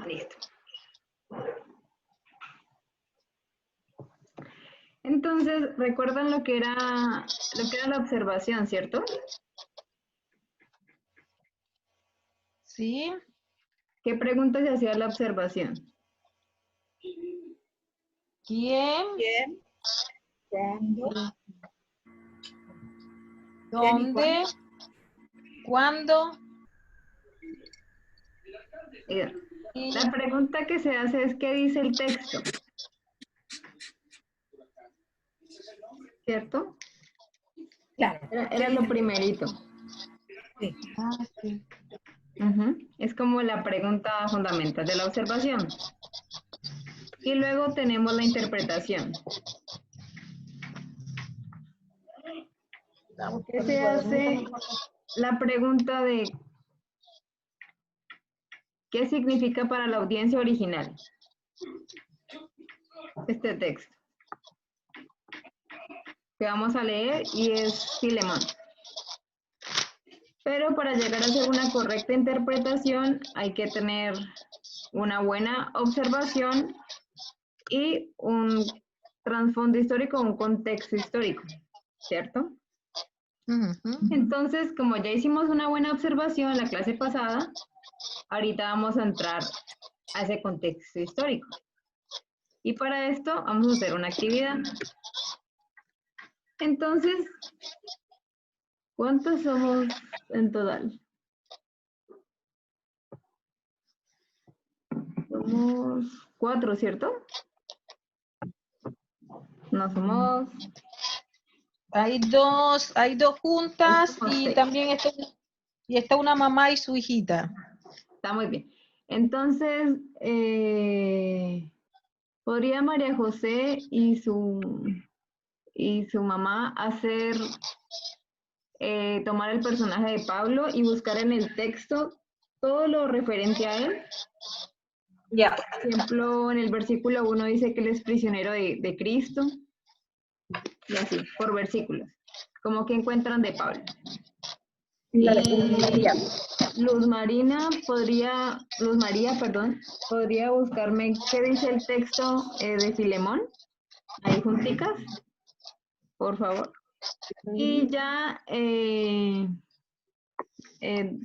Listo. Entonces, ¿recuerdan lo que era la observación, cierto? Sí. ¿Qué pregunta se hacía la observación? ¿Quién? ¿Quién? ¿Cuándo? ¿Dónde? ¿Cuándo? La pregunta que se hace es ¿qué dice el texto? ¿Cierto? Claro. Era lo primerito. Sí. Ah, sí. Es como la pregunta fundamental de la observación. Y luego tenemos la interpretación. ¿Qué se hace? La pregunta de ¿qué significa para la audiencia original este texto? Que vamos a leer y es Filemón. Pero para llegar a hacer una correcta interpretación hay que tener una buena observación y un trasfondo histórico, un contexto histórico, ¿cierto? Entonces, como ya hicimos una buena observación en la clase pasada, ahorita vamos a entrar a ese contexto histórico. Y para esto vamos a hacer una actividad. Entonces, ¿cuántos somos en total? Somos 4, ¿cierto? No somos... Hay dos juntas Somos y 6. también está una mamá y su hijita. Está muy bien. Entonces, ¿podría María José y su mamá hacer, tomar el personaje de Pablo y buscar en el texto todo lo referente a él? Ya. Por ejemplo, en el versículo 1 dice que él es prisionero de Cristo. Y así, por versículos. Como que encuentran de Pablo. Luz María, podría buscarme qué dice el texto de Filemón, ahí junticas, por favor. Y ya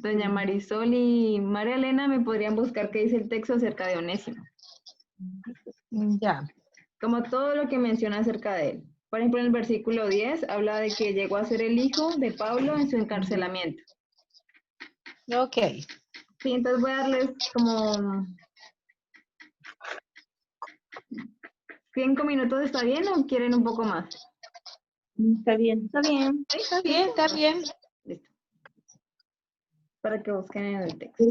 doña Marisol y María Elena me podrían buscar qué dice el texto acerca de Onésimo. Ya. Como todo lo que menciona acerca de él. Por ejemplo, en el versículo 10 habla de que llegó a ser el hijo de Pablo en su encarcelamiento. Ok. Sí, entonces voy a darles como 5 minutos, ¿está bien o quieren un poco más? Está bien. Está bien. Está bien, está bien. Listo. Para que busquen en el texto.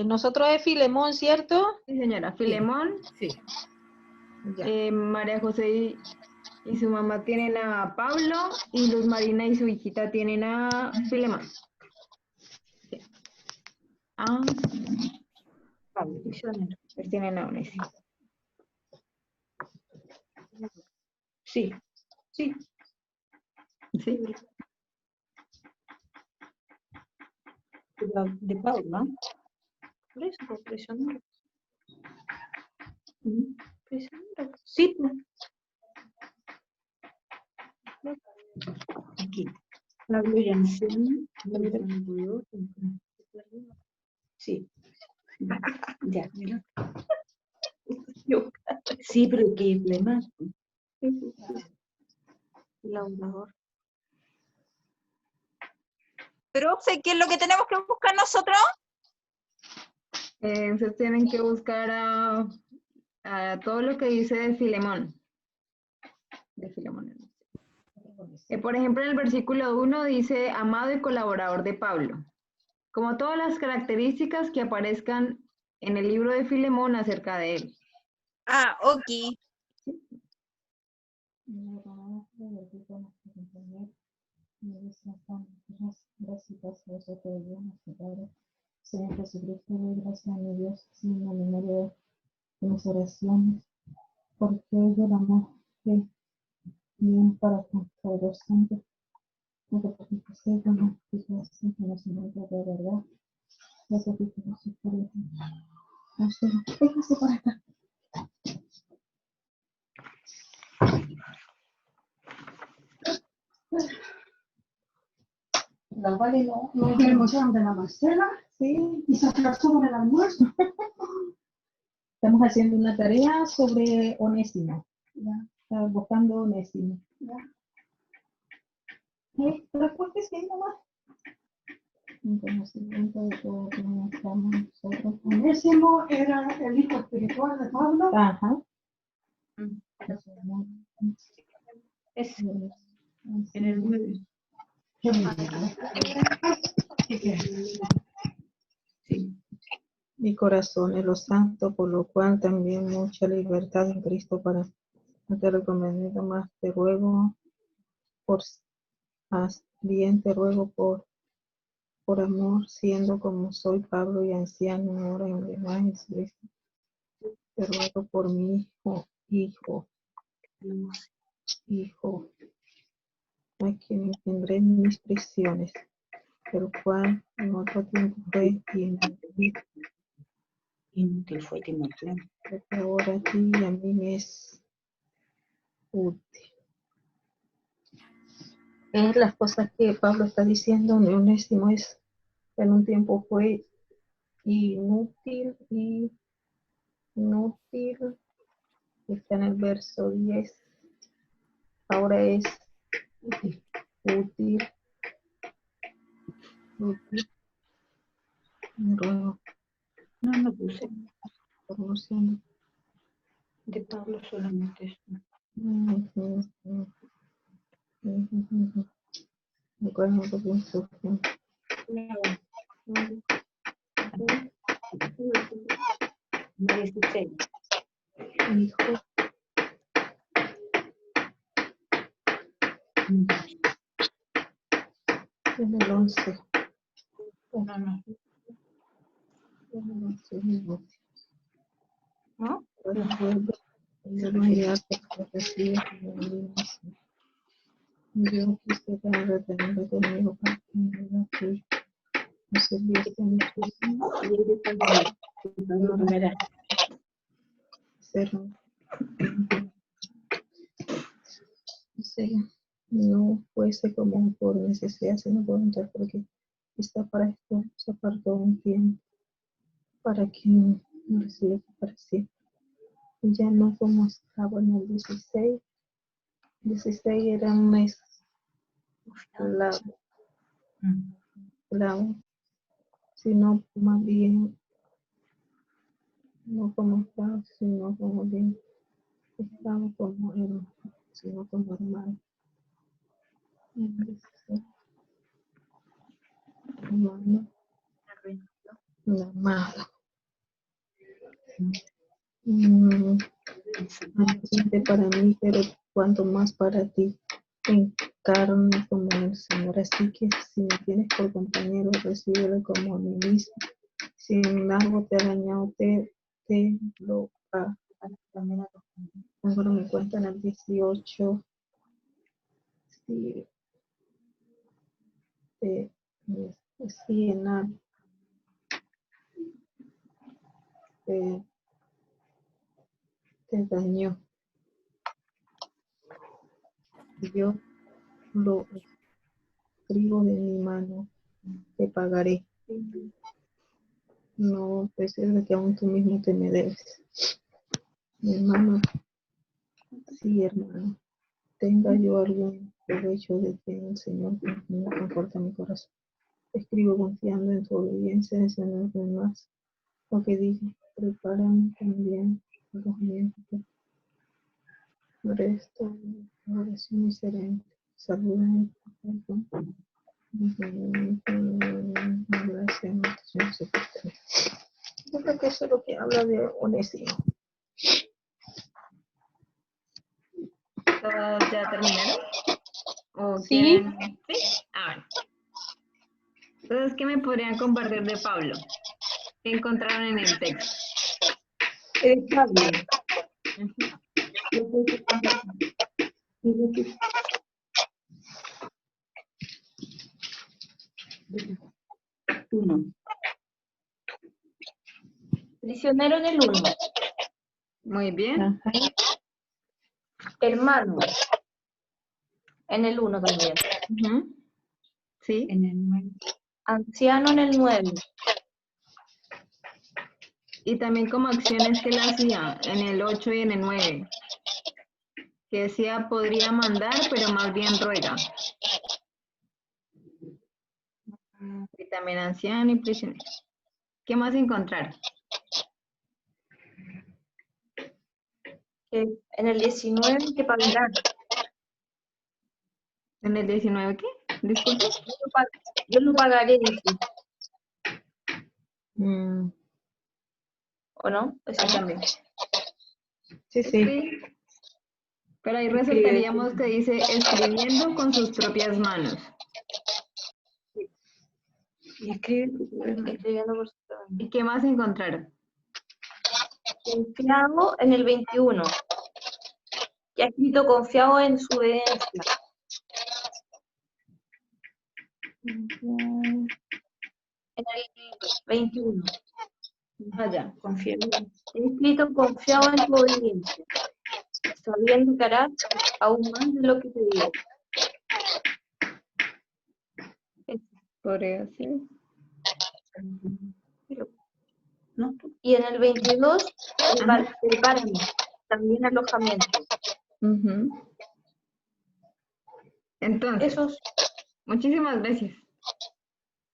Nosotros es Filemón, ¿cierto? Sí, señora. Filemón, Sí. Ya. María José y su mamá tienen a Pablo y Luz Marina y su hijita tienen a Filemón. Sí. Pablo, prisionero. Pues tienen a Onésimo. Sí. Sí. ¿Sí? De Pablo, ¿no? Por eso, por prisionero. Prisionero. Sí. Aquí. Pablo y anciano. Sí. Ya. Sí, pero qué emblemático. Laurador. Pero, ¿qué es lo que tenemos que buscar nosotros? Entonces tienen que buscar a todo lo que dice de Filemón. De Filemón. Por ejemplo, en el versículo 1 dice, amado y colaborador de Pablo. Como todas las características que aparezcan en el libro de Filemón acerca de él. Ah, ok. Señor Jesucristo, doy gracias a mi Dios, sin la memoria de mis oraciones, porque yo el amor que bien para con todos los santos, porque sé que no conocimiento de verdad, Gracias por tu Véngase para acá. La Vale no quiere emoción de la Marcela, sí, y se atrasó con el almuerzo. Estamos haciendo una tarea sobre Onésimo. ¿Ya? Estamos buscando Onésimo. ¿Ya? Respuesta sí, nomás. Un conocimiento de todo lo que estamos nosotros. Onésimo era el hijo espiritual de Pablo. Ajá. Es en el 9. Qué bonito. Sí. Mi corazón es lo santo, por lo cual también mucha libertad en Cristo para no te recomiendo más. Te ruego bien te ruego por amor, siendo como soy Pablo y anciano ahora en demás Jesucristo. Te ruego por mi hijo, a quien engendré en mis prisiones, el cual en otro tiempo fue Inútil fue Timoteo. pero que ahora a ti y a mí me es útil. Es las cosas que Pablo está diciendo, Onésimo es, en un tiempo fue inútil, está en el verso 10, ahora es útil, me ruego, No puse. promoción. De Pablo solamente es. Hijo, en el 11. No. En el 11 mismo. ¿No? Recuerdo el mayor que recibes en la misma. Yo quisiera retenerlo conmigo para que me diga que no se vierte en cero. No fuese como por necesidad, sino voluntad, porque está para esto, se apartó un tiempo para que no reciba para siempre. Ya no como estaba en el 16. 16 era un mes clavo, sino más bien, no como esclavo, sino como bien, esclavo como hermano, sino como hermano. El 16, hermano, la amada. Paciente para mí, pero cuanto más para ti, en carne como el Señor. Así que si me tienes por compañero, recíbelo como a mí mismo. Si en algo te ha dañado, te lo ahora me cuentan al 18. Si en algo te dañó, yo lo escribo de mi mano, te pagaré. No pues es de que aún tú mismo te me debes. Mi hermano, sí, hermano, tenga yo algún provecho de que el Señor me conforta mi corazón. Escribo confiando en su obediencia, deseando los demás. Lo que digo, preparan también alojamiento. Resto, oración y sereno. Saludan el corazón. Yo creo que eso es lo que habla de Onésimo. ¿Todos ya terminaron? ¿O Sí. quieren? ¿Sí? Bueno. Entonces, ¿qué me podrían compartir de Pablo? ¿Qué encontraron en el texto? Pablo. Uno. Prisionero en el 1. Muy bien. Ajá. Hermano en el 1 también. Ujú. Sí. En el 9. Anciano en el 9. Y también como acciones que él hacía en el 8 y en el 9. Que decía podría mandar, pero más bien ruega. Y también anciano y prisionero. ¿Qué más encontrar? En el 19 que pagará. ¿En el 19 qué? Disculpe. Yo lo pagaré, dice. Mm, ¿O no? Ese también. Sí, sí. sí. Pero ahí Escribe. resaltaríamos que dice escribiendo con sus propias manos. Y escribiendo por su trabajo. ¿Y qué más encontraron? Confiado en el 21. Que ha escrito confiado en su obediencia. En el 21. Vaya. Confío. He escrito confiado en tu obediencia, sabiendo que harás aún más de lo que te digo. Podría ser. ¿No? Y en el 22, prepárame, también alojamiento. Ujú. Entonces, Esos, muchísimas gracias.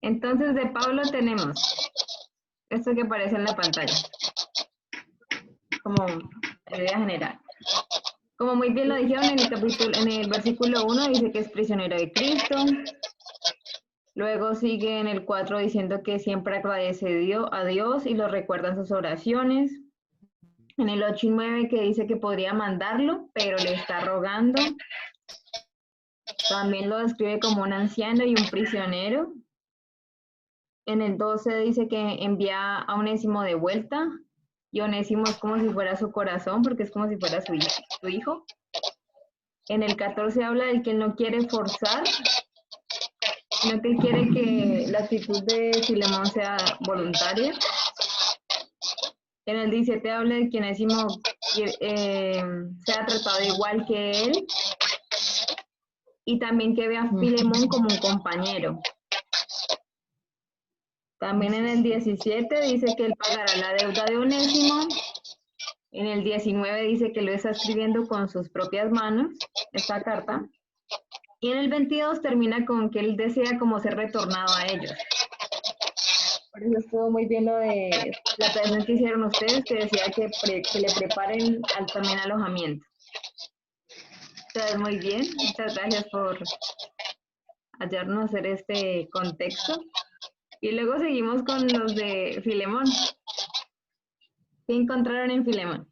Entonces, de Pablo tenemos esto que aparece en la pantalla, como idea general. Como muy bien lo dijeron en el capítulo, en el versículo 1 dice que es prisionero de Cristo. Luego sigue en el 4 diciendo que siempre agradece a Dios y lo recuerda en sus oraciones. En el 8 y 9 que dice que podría mandarlo, pero le está rogando. También lo describe como un anciano y un prisionero. En el 12 dice que envía a Onésimo de vuelta. Y Onésimo es como si fuera su corazón, porque es como si fuera su hijo. En el 14 habla del que él no quiere forzar, sino que él quiere que la actitud de Filemón sea voluntaria. En el 17 habla de que Onésimo sea tratado igual que él. Y también que ve a Filemón como un compañero. También en el 17 dice que él pagará la deuda de Onésimo. En el 19 dice que lo está escribiendo con sus propias manos, esta carta. Y en el 22 termina con que él desea como ser retornado a ellos. Por eso estuvo muy bien lo de la petición que hicieron ustedes, que decía que le preparen también alojamiento. Entonces, muy bien. Muchas gracias por ayudarnos a hacer este contexto. Y luego seguimos con los de Filemón. ¿Qué encontraron en Filemón?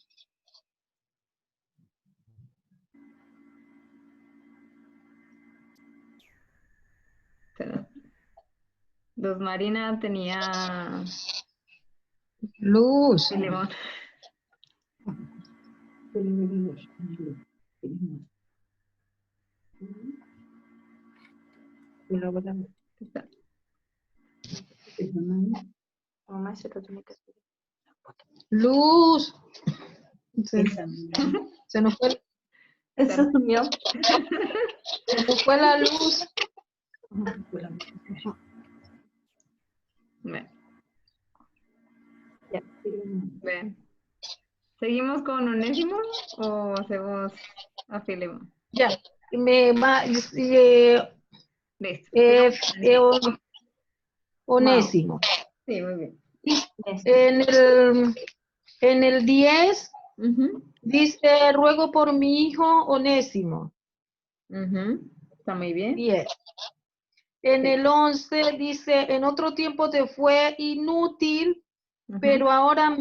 Luz Marina tenía Luz. Filemón. mamá se lo tiene que hacer. Luz. Se nos fue, Eso es mío. se nos fue la luz. Bien. Ya. Bien. ¿Seguimos con Onésimo o hacemos a Filemón? Ya. Me va, Listo. Onésimo. Sí, muy bien. En el 10 Ujú, dice, ruego por mi hijo Onésimo. ujú. Está muy bien. 10. En Sí. el 11 dice, en otro tiempo te fue inútil, Ujú. pero ahora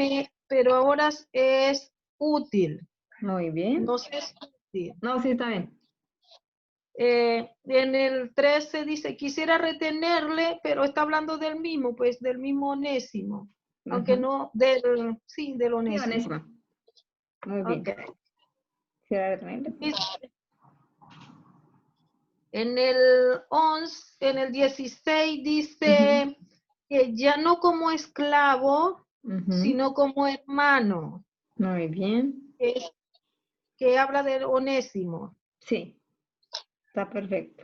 es útil. Muy bien. No sé si. No, sí, está bien. En el 13 dice, quisiera retenerle, pero está hablando del mismo, pues del mismo Onésimo. Aunque Ujú. no, del Sí, Onésimo. Onésimo. Muy bien. Ok. ¿Quisiera retenerle? En el 11, en el 16 dice que ya no como esclavo, Ujú. sino como hermano, Muy bien. que habla de Onésimo. Sí, está perfecto.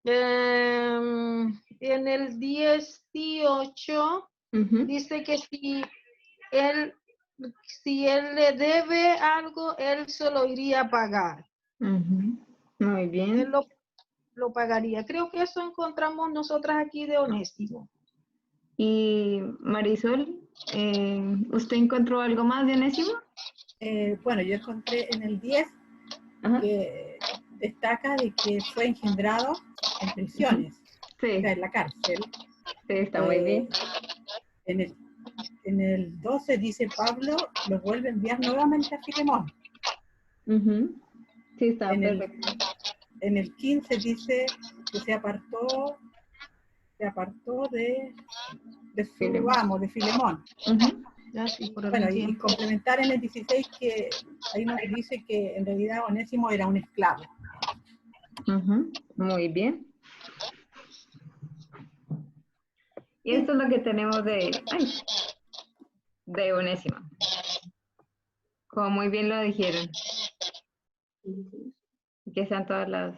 En el 18 Ujú. dice que si él le debe algo, él se lo iría a pagar. Ujú. Muy Él bien. lo pagaría. Creo que eso encontramos nosotras aquí de Onésimo. Y Marisol, ¿usted encontró algo más de Onésimo? Bueno, yo encontré en el 10 Ajá. que destaca de que fue engendrado en prisiones, o Sí, sea, en la cárcel. sí, está muy bien. En el 12 dice Pablo lo vuelve a enviar nuevamente a Filemón. Ujú. Sí, está En el, perfecto. en el 15 dice que se apartó de su Filemón. amo, de Filemón. Ujú. Ya sí, por Bueno, algún y tiempo. complementar en el 16 que ahí nos dice que en realidad Onésimo era un esclavo. Ujú. Muy bien. Y esto es lo que tenemos de Onésimo. Como muy bien lo dijeron, que sean todas las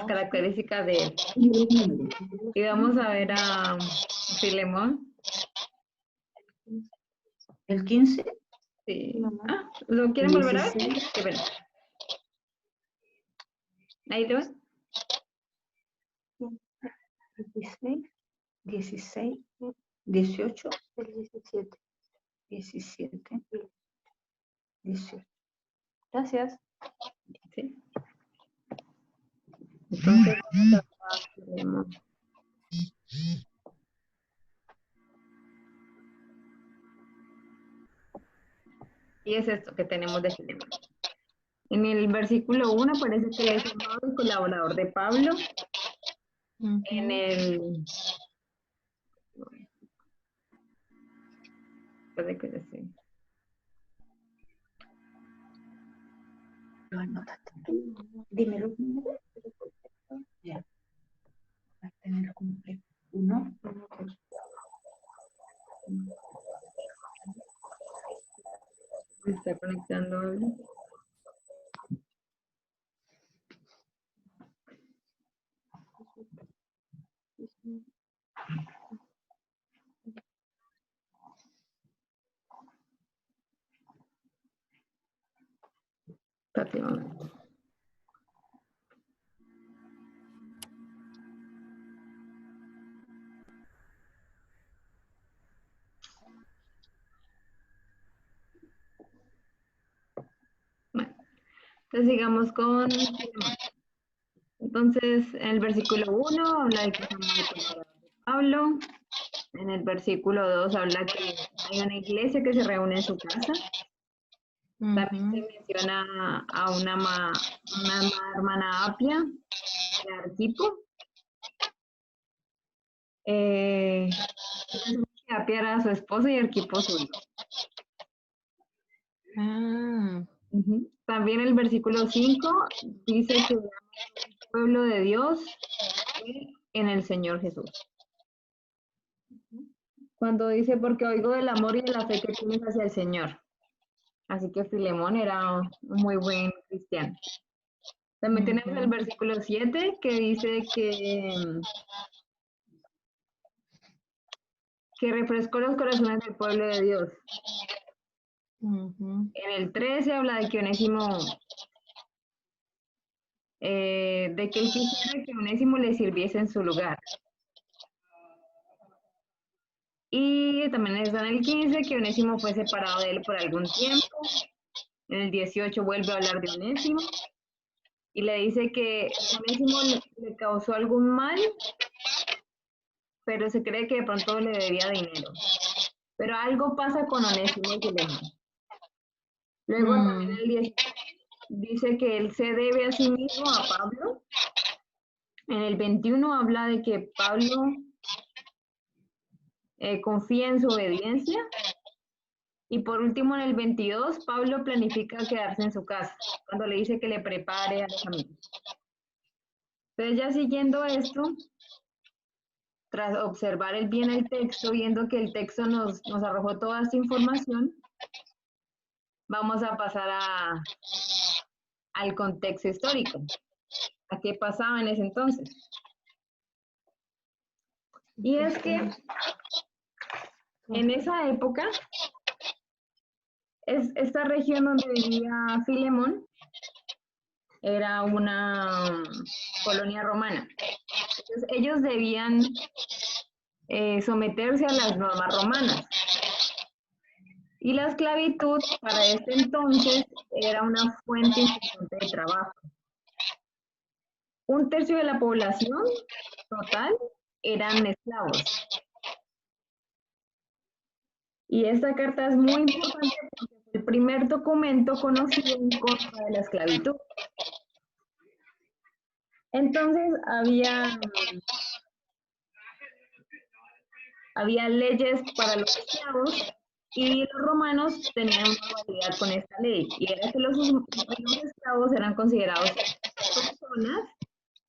características de él. Y vamos a ver a Filemón. El 15, Sí. Ah, ¿lo quieren volver a ver? 16. Qué pena. Ahí te vas. 16, 16, 18, 17, 18. Gracias. Sí. Entonces, vamos a Filemón. Y es esto que tenemos de Filemón. En el versículo 1 parece que él es amado y colaborador de Pablo. En el... puede que ya sé. Lo anotaste tú. Dime los números. Ya. Va a tener completo. 1. Se está conectando algo. Espérate un momento. Bueno, entonces sigamos con Filemón. Entonces, en el versículo 1 habla de que es amado y colaborador de Pablo. En el versículo 2 habla que hay una iglesia que se reúne en su casa. También se menciona a una hermana Apia, de Arquipo. Apia era su esposo y Arquipo su hijo. También el versículo 5 dice que el pueblo de Dios en el Señor Jesús. Cuando dice, porque oigo del amor y de la fe que tienes hacia el Señor. Así que Filemón era un muy buen cristiano. También tenemos el versículo 7 que dice que refrescó los corazones del pueblo de Dios. En el 13 habla de que Onésimo, de que él quisiera que Onésimo le sirviese en su lugar. Y también está en el 15 que Onésimo fue separado de él por algún tiempo. En el 18 vuelve a hablar de Onésimo y le dice que Onésimo le causó algún mal, pero se cree que de pronto le debía dinero. Pero algo pasa con Onésimo y Filemón. Luego también el 16 dice que él se debe a sí mismo a Pablo. En el 21 habla de que Pablo confía en su obediencia. Y por último, en el 22, Pablo planifica quedarse en su casa, cuando le dice que le prepare a los amigos. Entonces, ya siguiendo esto, tras observar bien el texto, viendo que el texto nos arrojó toda esta información, vamos a pasar al contexto histórico. ¿A qué pasaba en ese entonces? Y es que en esa época, esta región donde vivía Filemón era una colonia romana. Entonces, ellos debían someterse a las normas romanas. Y la esclavitud para este entonces era una fuente importante de trabajo. 1/3 de la población total eran esclavos. Y esta carta es muy importante porque fue el primer documento conocido en contra de la esclavitud. Entonces había leyes para los esclavos y los romanos tenían una dualidad con esta ley, y era que los esclavos eran considerados personas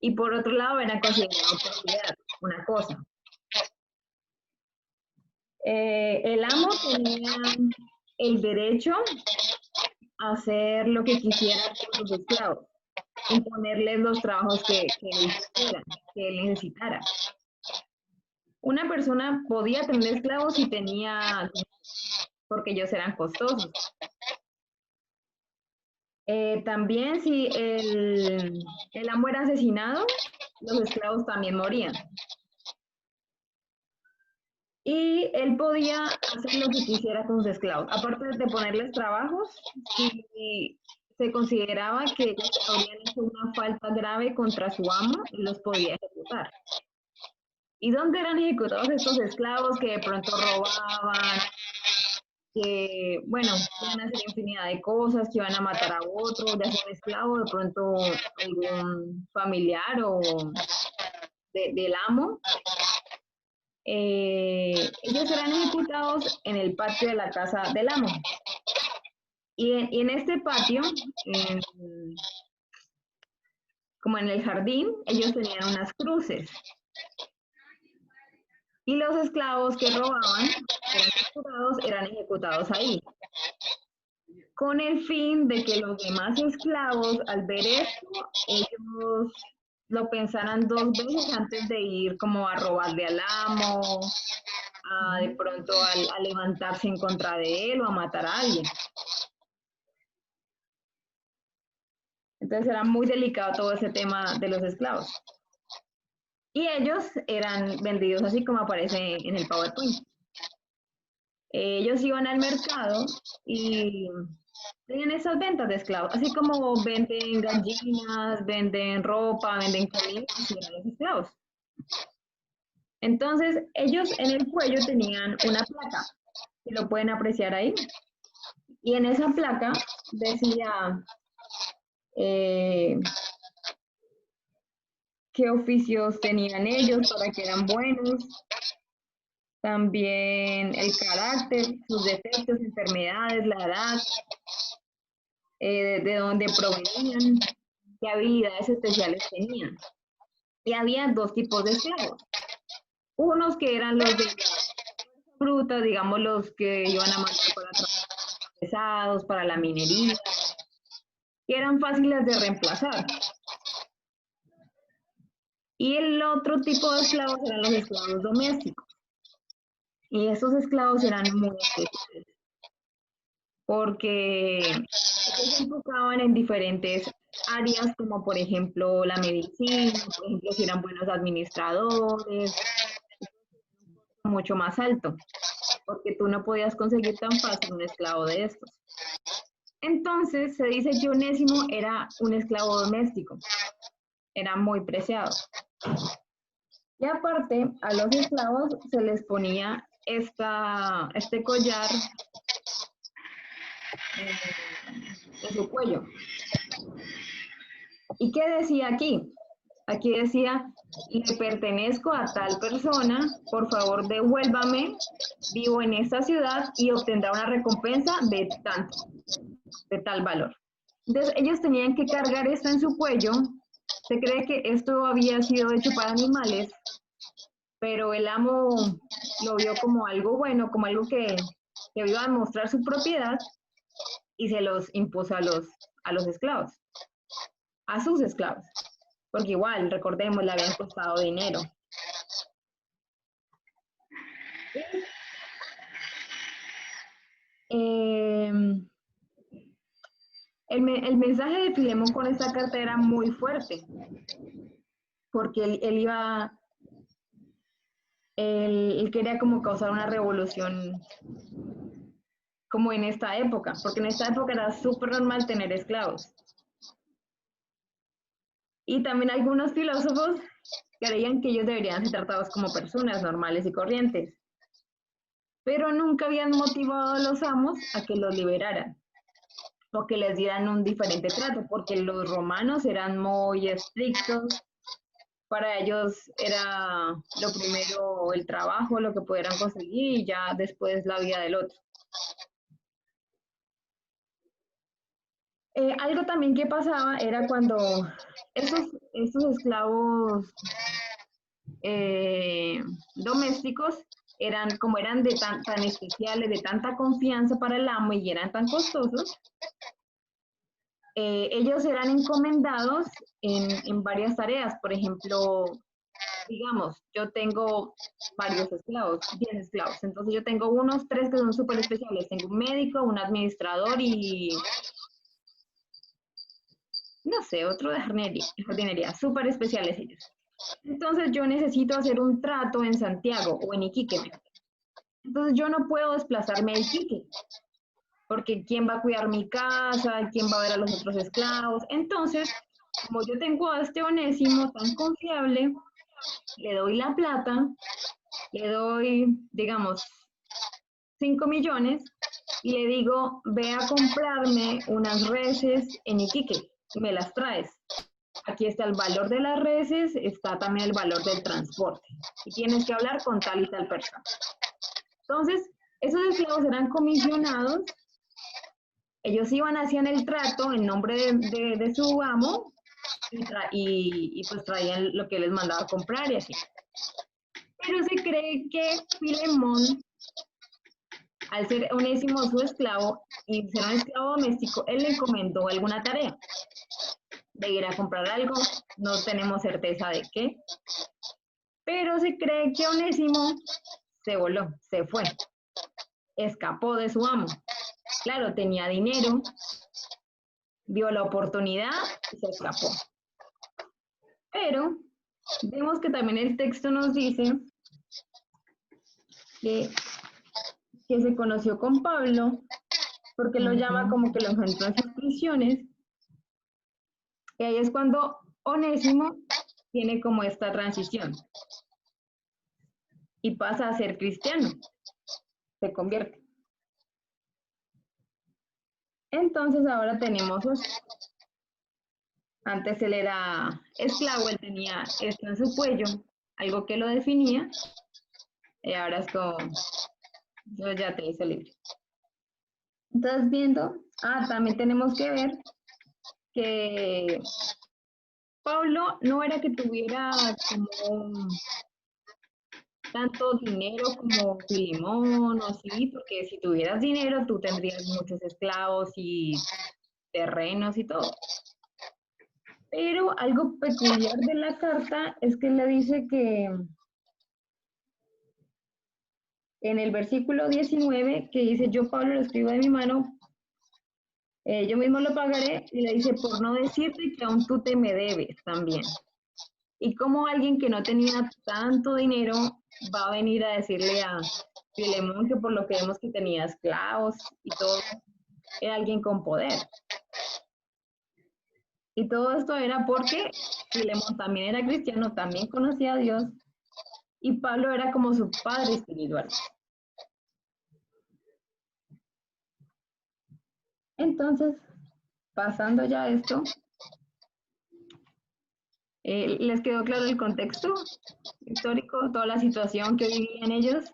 y por otro lado eran considerados propiedad, una cosa. El amo tenía el derecho a hacer lo que quisiera con los esclavos, imponerles los trabajos que él necesitara. Una persona podía tener esclavos si tenía, porque ellos eran costosos. También si el amo era asesinado, los esclavos también morían. Y él podía hacer lo que quisiera con sus esclavos. Aparte de ponerles trabajos, si se consideraba que ellos habían hecho una falta grave contra su amo, los podía ejecutar. ¿Y dónde eran ejecutados estos esclavos que de pronto robaban? Que, bueno, iban a hacer infinidad de cosas, que iban a matar a otro, ya sea un esclavo, de pronto algún familiar o del amo. Ellos eran ejecutados en el patio de la casa del amo. Y en este patio, como en el jardín, ellos tenían unas cruces. Y los esclavos que robaban, eran ejecutados ahí. Con el fin de que los demás esclavos, al ver esto, ellos lo pensaran 2 veces antes de ir como a robarle al amo, de pronto a levantarse en contra de él o a matar a alguien. Entonces era muy delicado todo ese tema de los esclavos. Y ellos eran vendidos así como aparece en el PowerPoint. Ellos iban al mercado y tenían esas ventas de esclavos, así como venden gallinas, venden ropa, venden comida, así eran los esclavos. Entonces, ellos en el cuello tenían una placa, que lo pueden apreciar ahí. Y en esa placa decía qué oficios tenían ellos, para qué eran buenos, también el carácter, sus defectos, enfermedades, la edad, de dónde provenían, qué habilidades especiales tenían. Y había 2 tipos de esclavos. Unos que eran los de fruta, digamos los que iban a matar para trabajos pesados, para la minería, que eran fáciles de reemplazar. Y el otro tipo de esclavos eran los esclavos domésticos. Y esos esclavos eran muy especiales, porque ellos se enfocaban en diferentes áreas, como por ejemplo la medicina, por ejemplo si eran buenos administradores, mucho más alto, porque tú no podías conseguir tan fácil un esclavo de estos. Entonces se dice que Onésimo era un esclavo doméstico, era muy preciado. Y aparte, a los esclavos se les ponía este collar en su cuello. ¿Y qué decía aquí? Aquí decía, le pertenezco a tal persona, por favor devuélvame, vivo en esta ciudad y obtendrá una recompensa de tanto, de tal valor. Entonces ellos tenían que cargar esto en su cuello. Se cree que esto había sido hecho para animales, pero el amo lo vio como algo bueno, como algo que iba a demostrar su propiedad y se los impuso a los esclavos, a sus esclavos, porque igual, recordemos, le habían costado dinero. El mensaje de Filemón con esta carta era muy fuerte, porque él quería como causar una revolución como en esta época, porque en esta época era súper normal tener esclavos. Y también algunos filósofos creían que ellos deberían ser tratados como personas normales y corrientes, pero nunca habían motivado a los amos a que los liberaran o que les dieran un diferente trato, porque los romanos eran muy estrictos. Para ellos era lo primero el trabajo, lo que pudieran conseguir y ya después la vida del otro. Algo también que pasaba era cuando estos esclavos domésticos eran tan especiales, de tanta confianza para el amo y eran tan costosos, ellos eran encomendados en varias tareas. Por ejemplo, digamos, yo tengo varios esclavos, 10 esclavos, entonces yo tengo unos 3 que son súper especiales, tengo un médico, un administrador y, no sé, otro de jardinería, súper especiales ellos. Entonces yo necesito hacer un trato en Santiago o en Iquique. Entonces yo no puedo desplazarme a Iquique, porque ¿quién va a cuidar mi casa? ¿Quién va a ver a los otros esclavos? Entonces, como yo tengo a este Onésimo tan confiable, le doy la plata, le doy, digamos, 5 millones y le digo, ve a comprarme unas reses en Iquique y me las traes. Aquí está el valor de las reses, está también el valor del transporte. Y tienes que hablar con tal y tal persona. Entonces, esos esclavos eran comisionados, ellos iban, hacían el trato en nombre de su amo y pues traían lo que les mandaba a comprar y así. Pero se cree que Filemón, al ser Onésimo su esclavo y ser un esclavo doméstico, él le encomendó alguna tarea de ir a comprar algo, no tenemos certeza de qué, pero se cree que Onésimo se voló, se fue, escapó de su amo. Claro, tenía dinero, vio la oportunidad y se escapó. Pero vemos que también el texto nos dice que se conoció con Pablo, porque lo llama como que lo encontró en sus prisiones, y ahí es cuando Onésimo tiene como esta transición y pasa a ser cristiano, se convierte. Entonces ahora tenemos esto. Antes él era esclavo, él tenía esto en su cuello, algo que lo definía, y ahora es como, yo ya te hice libre. Entonces viendo, también tenemos que ver que Pablo no era que tuviera como tanto dinero como Filemón o así, porque si tuvieras dinero tú tendrías muchos esclavos y terrenos y todo. Pero algo peculiar de la carta es que le dice que en el versículo 19, que dice, yo Pablo lo escribo de mi mano, yo mismo lo pagaré, y le dice, por no decirte que aún tú te me debes también. Y como alguien que no tenía tanto dinero va a venir a decirle a Filemón que por lo que vemos que tenía esclavos y todo, era alguien con poder. Y todo esto era porque Filemón también era cristiano, también conocía a Dios, y Pablo era como su padre espiritual. Entonces, pasando ya esto, ¿les quedó claro el contexto histórico, toda la situación que vivían ellos?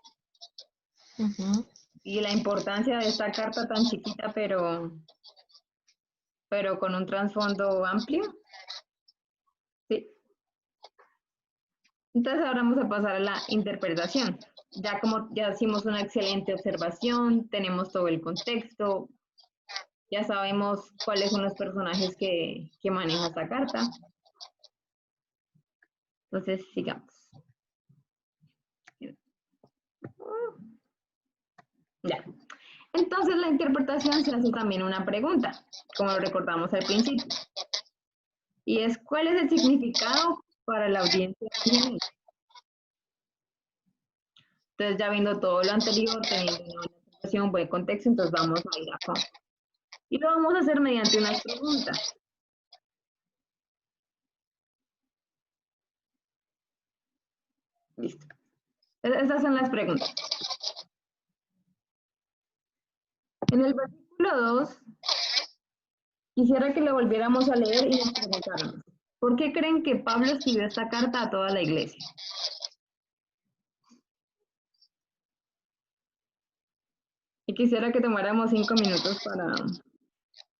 Y la importancia de esta carta tan chiquita, pero con un trasfondo amplio. Sí. Entonces ahora vamos a pasar a la interpretación. Ya como ya hicimos una excelente observación, tenemos todo el contexto, ya sabemos cuáles son los personajes que maneja esta carta. Entonces, sigamos. Ya. Entonces, la interpretación se hace también una pregunta, como lo recordamos al principio. Y es, ¿cuál es el significado para la audiencia en general? Entonces, ya viendo todo lo anterior, teniendo una buena interpretación, un buen contexto, entonces vamos a ir a fondo. Y lo vamos a hacer mediante unas preguntas. Listo. Estas son las preguntas. En el versículo 2, quisiera que lo volviéramos a leer y nos preguntáramos, ¿por qué creen que Pablo escribió esta carta a toda la iglesia? Y quisiera que tomáramos 5 minutos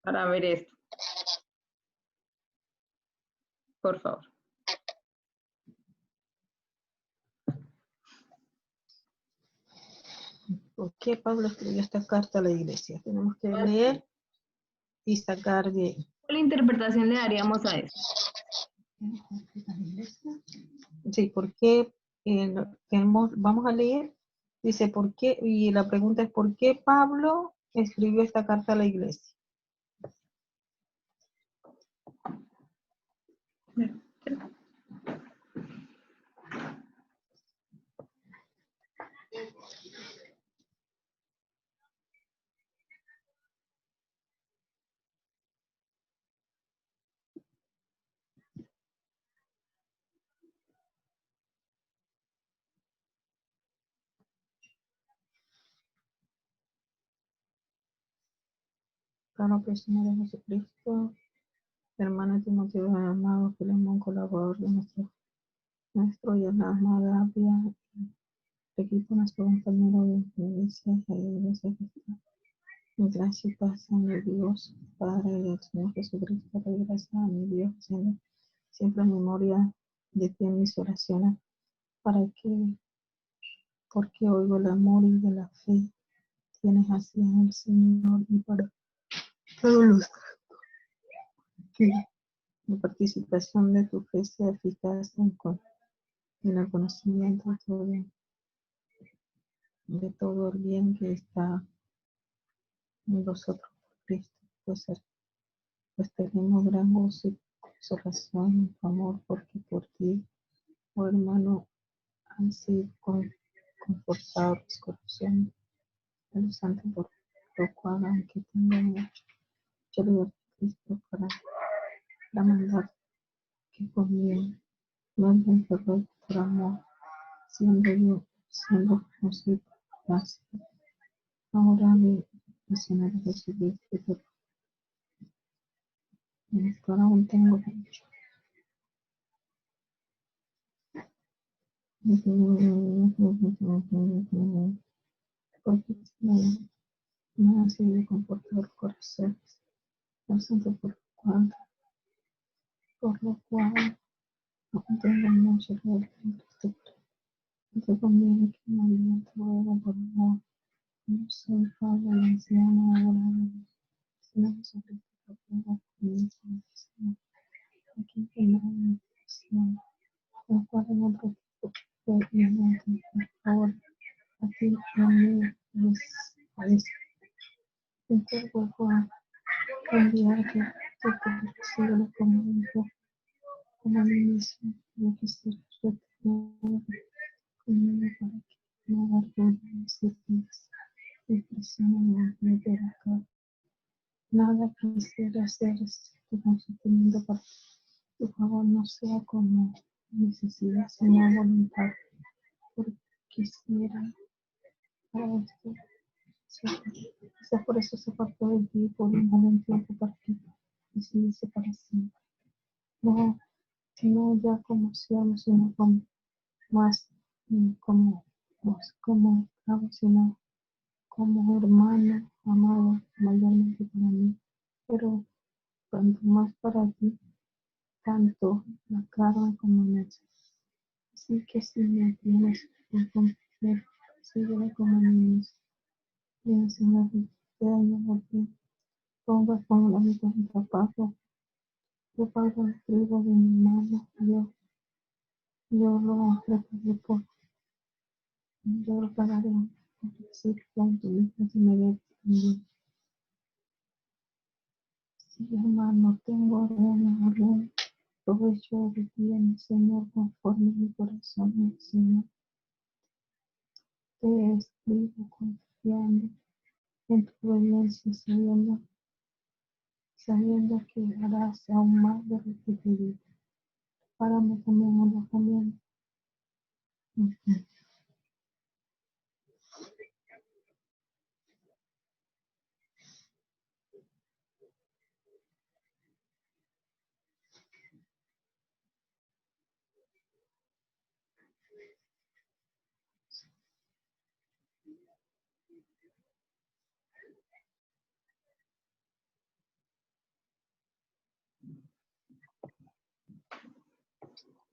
para ver esto. Por favor. ¿Por qué Pablo escribió esta carta a la iglesia? Tenemos que leer y sacar de ahí. ¿Cuál interpretación le daríamos a esto? Sí, ¿por qué? Vamos a leer. Dice, ¿por qué? Y la pregunta es, ¿por qué Pablo escribió esta carta a la iglesia? Claro, persona de Jesucristo, hermano Timoteo, amado Filemón, colaborador de nuestro y la amada Abia, el equipo, nuestro compañero de iglesia, mi gracia y paz a mi Dios, Padre del Señor Jesucristo, doy gracias a mi Dios, haciendo siempre en memoria de ti en mis oraciones, porque oigo el amor y de la fe tienes hacia el Señor y para todos los que la participación de tu fe sea eficaz en el conocimiento de todo el bien que está en vosotros por Cristo, pues tenemos gran gozo y consolación en tu amor, porque por ti, oh hermano, han sido confortados los corazones de los santos, por lo cual, aunque tengo mucho de Cristo para mandar que conmigo no me encerró por amor, siendo conocido por gracia. Ahora mi misionero Jesucristo, pero en esto aún tengo mucho. Porque me ha sido confortador corazones, no santo por lo cual aún tengo mucho que ver en Cristo. Yo conviene que me alimento luego por amor. No soy Pablo el anciano ahora, sino Jesucristo que tengo comienzo de Señor. Aquí tengo una petición, la cual en otro tiempo fue inmediata. Por favor, a ti y a mí es encargo a enviarte que te reciba como hijo, como a mí mismo. Yo quisiera retener conmigo para que no avergüences expresión de acá. Nada quisiera hacer tu consentimiento para que tu favor no sea como necesidad, sino voluntad. Porque quisiera para esto, quizás por eso se apartó de ti por un buen tiempo para que decidiese para siempre. No, sino ya como seamos, sino como más como esclavos, sino como hermano amado mayormente para mí, pero cuanto más para ti, tanto la carne como Así que si me tienes por completo, sígueme como niños. Y enseñar que te haya porque pongas como la mitad de zapato. Yo pago el trigo de mi mano, yo lo preparé por, yo lo pagaré por decir con tu hija si me ves también. Sí, hermano, tengo algún provecho de ti en el Señor, conforme mi corazón, el Señor. Te escribo confiando en tu obediencia, sabiendo que harás aún más de lo que te digo. Párame también en la comiendo.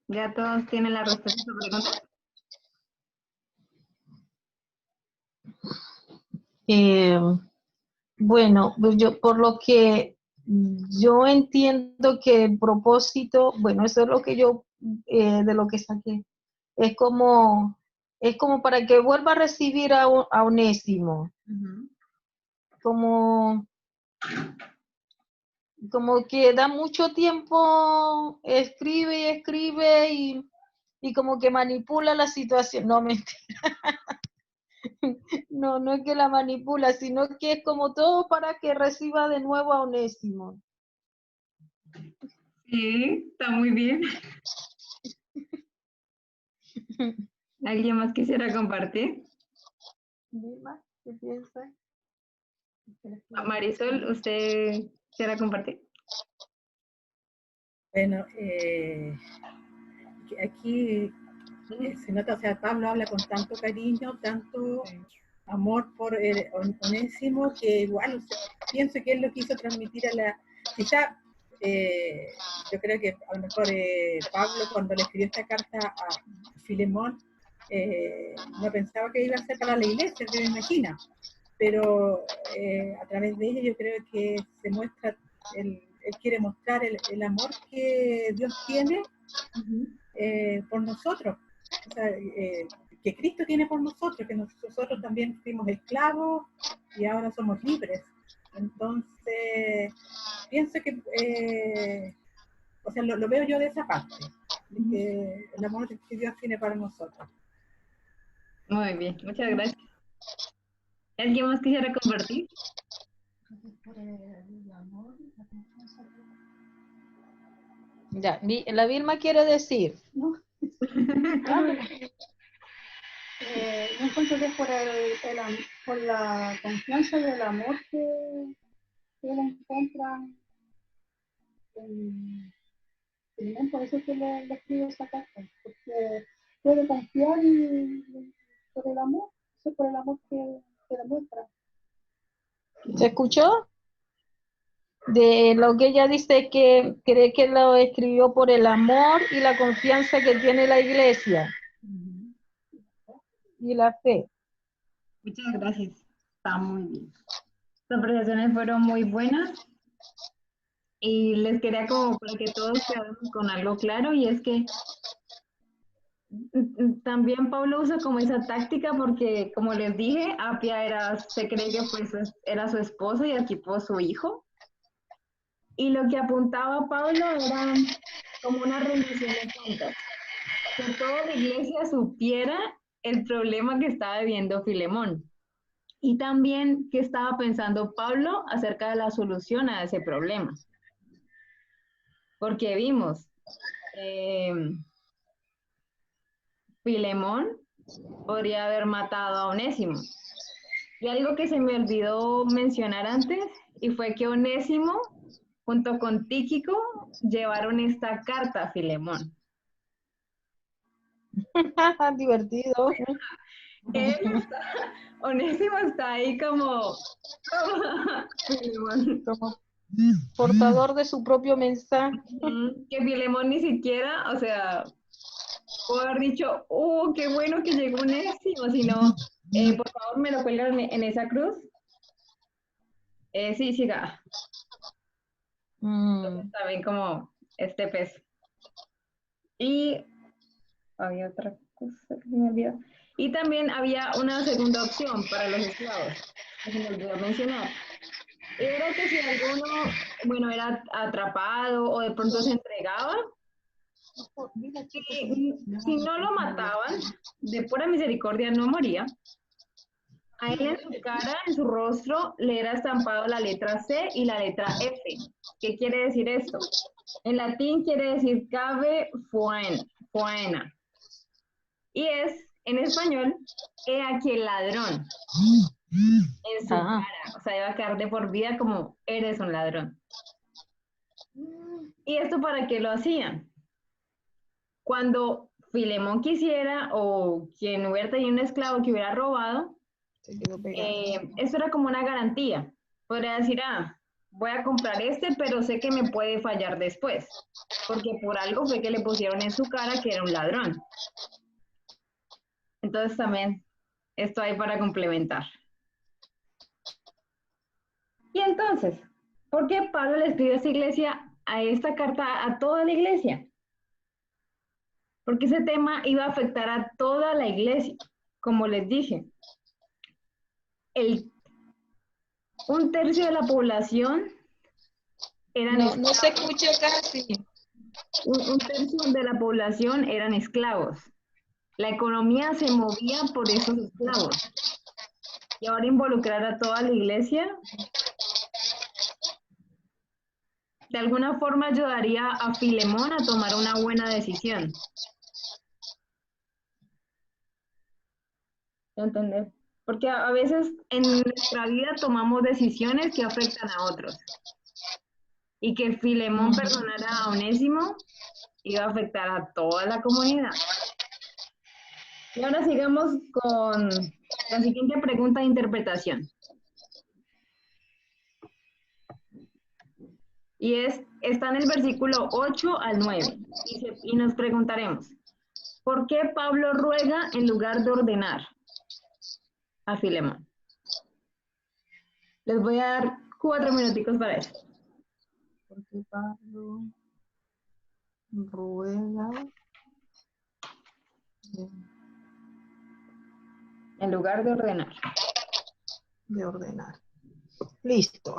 ¿Ya todos tienen la respuesta a su pregunta? Bueno, pues yo por lo que yo entiendo que el propósito, bueno, eso es lo que yo de lo que saqué, es como para que vuelva a recibir a Onésimo, como que da mucho tiempo, escribe y escribe y como que manipula la situación. No, mentira. No es que la manipula, sino que es como todo para que reciba de nuevo a Onésimo. Sí, está muy bien. ¿Alguien más quisiera compartir? Vilma, ¿qué piensas? Marisol, ¿usted quisiera compartir? Bueno, aquí se nota, o sea, Pablo habla con tanto cariño, tanto amor por Onésimo, que igual, o sea, pienso que él lo quiso transmitir a la... Quizá, yo creo que a lo mejor Pablo, cuando le escribió esta carta a Filemón, no pensaba que iba a ser para la iglesia, yo me imagino, pero a través de ella yo creo que se muestra, él quiere mostrar el amor que Dios tiene por nosotros, o sea, que Cristo tiene por nosotros, que nosotros también fuimos esclavos y ahora somos libres. Entonces, pienso que, o sea, lo veo yo de esa parte, el amor que Dios tiene para nosotros. Muy bien, muchas gracias. ¿Alguien más quisiera compartir? Ya, la Vilma quiere decir. ¿no? Yo encuentro que es por la confianza y el amor que él encuentra en Filemón, por eso es que le escribe esa carta, porque puede confiar por el amor, eso es por el amor que demuestra. ¿Se escuchó? De lo que ella dice, que cree que lo escribió por el amor y la confianza que tiene la iglesia y la fe. Muchas gracias. Está muy bien. Las apreciaciones fueron muy buenas y les quería como para que todos quedáramos con algo claro, y es que también Pablo usa como esa táctica porque, como les dije, Apia se cree que pues era su esposo y Arquipo su hijo. Y lo que apuntaba Pablo era como una rendición de cuentas. Que toda la iglesia supiera el problema que estaba viviendo Filemón. Y también qué estaba pensando Pablo acerca de la solución a ese problema. Porque vimos, Filemón podría haber matado a Onésimo. Y algo que se me olvidó mencionar antes, y fue que Onésimo, junto con Tíquico, llevaron esta carta a Filemón. Divertido. Onésimo está ahí como Filemón. Como portador de su propio mensaje. Que Filemón ni siquiera, o sea, puedo haber dicho, qué bueno que llegó Onésimo, si no, por favor me lo cuelgan en esa cruz. Sí, siga. Mm, Saben como este pez. Y había otra cosa que me olvidó. Y también había una segunda opción para los esclavos, que se me olvidó mencionar. Era que si alguno, bueno, era atrapado o de pronto se entregaba, si no lo mataban, de pura misericordia no moría. A él en su cara, en su rostro, le era estampado la letra C y la letra F. ¿Qué quiere decir esto? En latín quiere decir cave foena. Y es, en español, he aquí el ladrón en su cara. O sea, iba a quedar de por vida como eres un ladrón. ¿Y esto para qué lo hacían? Cuando Filemón quisiera o quien hubiera tenido un esclavo que hubiera robado, se quedó pegado. esto era como una garantía. Podría decir, voy a comprar este, pero sé que me puede fallar después, porque por algo fue que le pusieron en su cara que era un ladrón. Entonces también esto hay para complementar. Y entonces, ¿por qué Pablo le escribe a esta carta a toda la iglesia? Porque ese tema iba a afectar a toda la iglesia. Como les dije, un tercio de la población eran No, no se esclavos. escucha casi. Un tercio de la población eran esclavos. La economía se movía por esos esclavos. Y ahora involucrar a toda la iglesia, de alguna forma ayudaría a Filemón a tomar una buena decisión. ¿Entendés? Porque a veces en nuestra vida tomamos decisiones que afectan a otros. Y que Filemón perdonara a Onésimo iba a afectar a toda la comunidad. Y ahora sigamos con la siguiente pregunta de interpretación. Y está en el versículo 8 al 9. Y nos preguntaremos, ¿por qué Pablo ruega en lugar de ordenar a Filemón? Les voy a dar 4 minuticos para eso. Porque Pablo ruega En lugar de ordenar. de ordenar. Listo.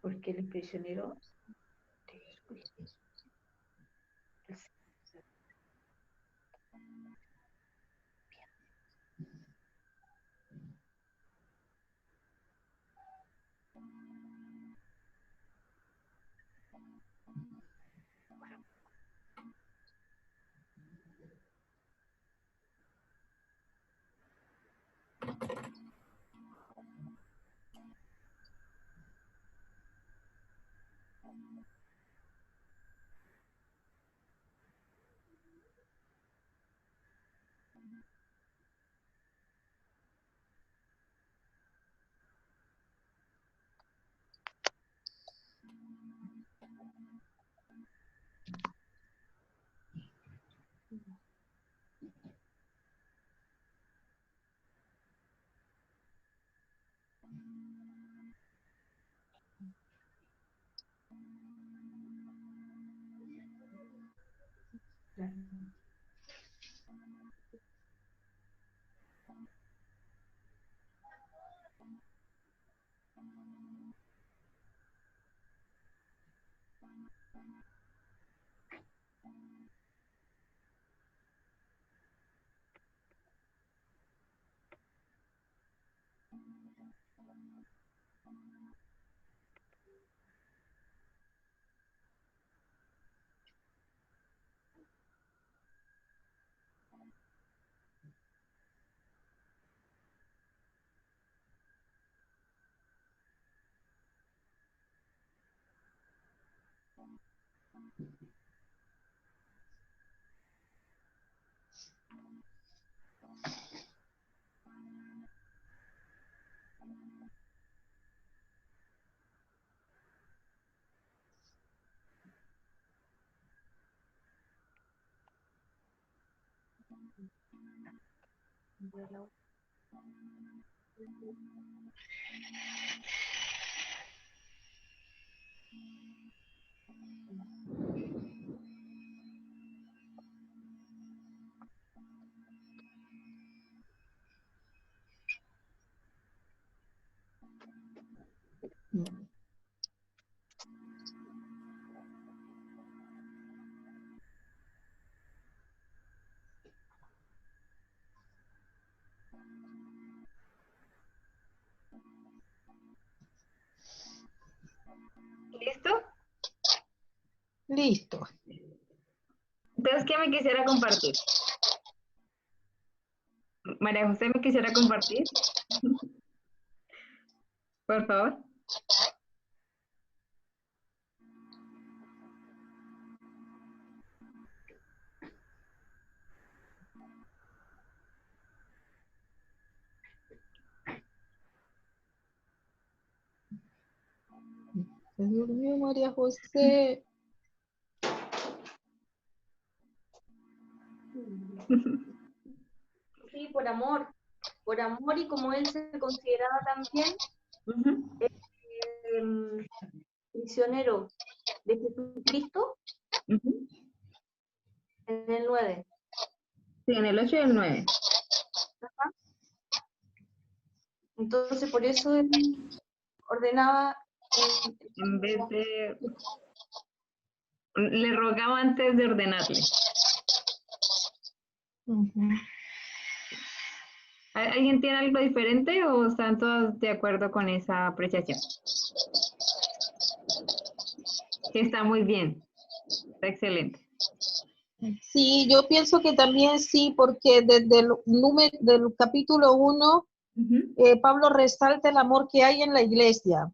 Porque el prisionero de Jesucristo. ¿Listo? Listo. Entonces, ¿qué me quisiera compartir? María José, ¿me quisiera compartir? Por favor. Se durmió María José. Sí, por amor y como él se consideraba también prisionero de Jesucristo, en el 9. Sí, en el 8 y el 9. Ajá. Entonces, por eso él ordenaba En vez de... Le rogaba antes de ordenarle. ¿Alguien tiene algo diferente o están todos de acuerdo con esa apreciación? Que está muy bien. Está excelente. Sí, yo pienso que también sí, porque desde el del capítulo 1, Pablo resalta el amor que hay en la iglesia.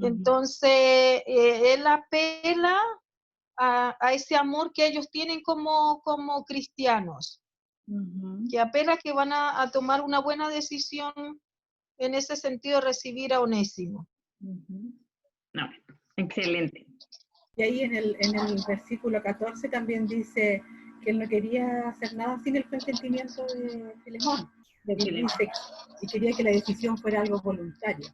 Entonces, él apela a ese amor que ellos tienen como cristianos, que apela que van a tomar una buena decisión en ese sentido de recibir a Onésimo. No, excelente. Y ahí en el versículo 14 también dice que él no quería hacer nada sin el consentimiento de Filemón. Y quería que la decisión fuera algo voluntario.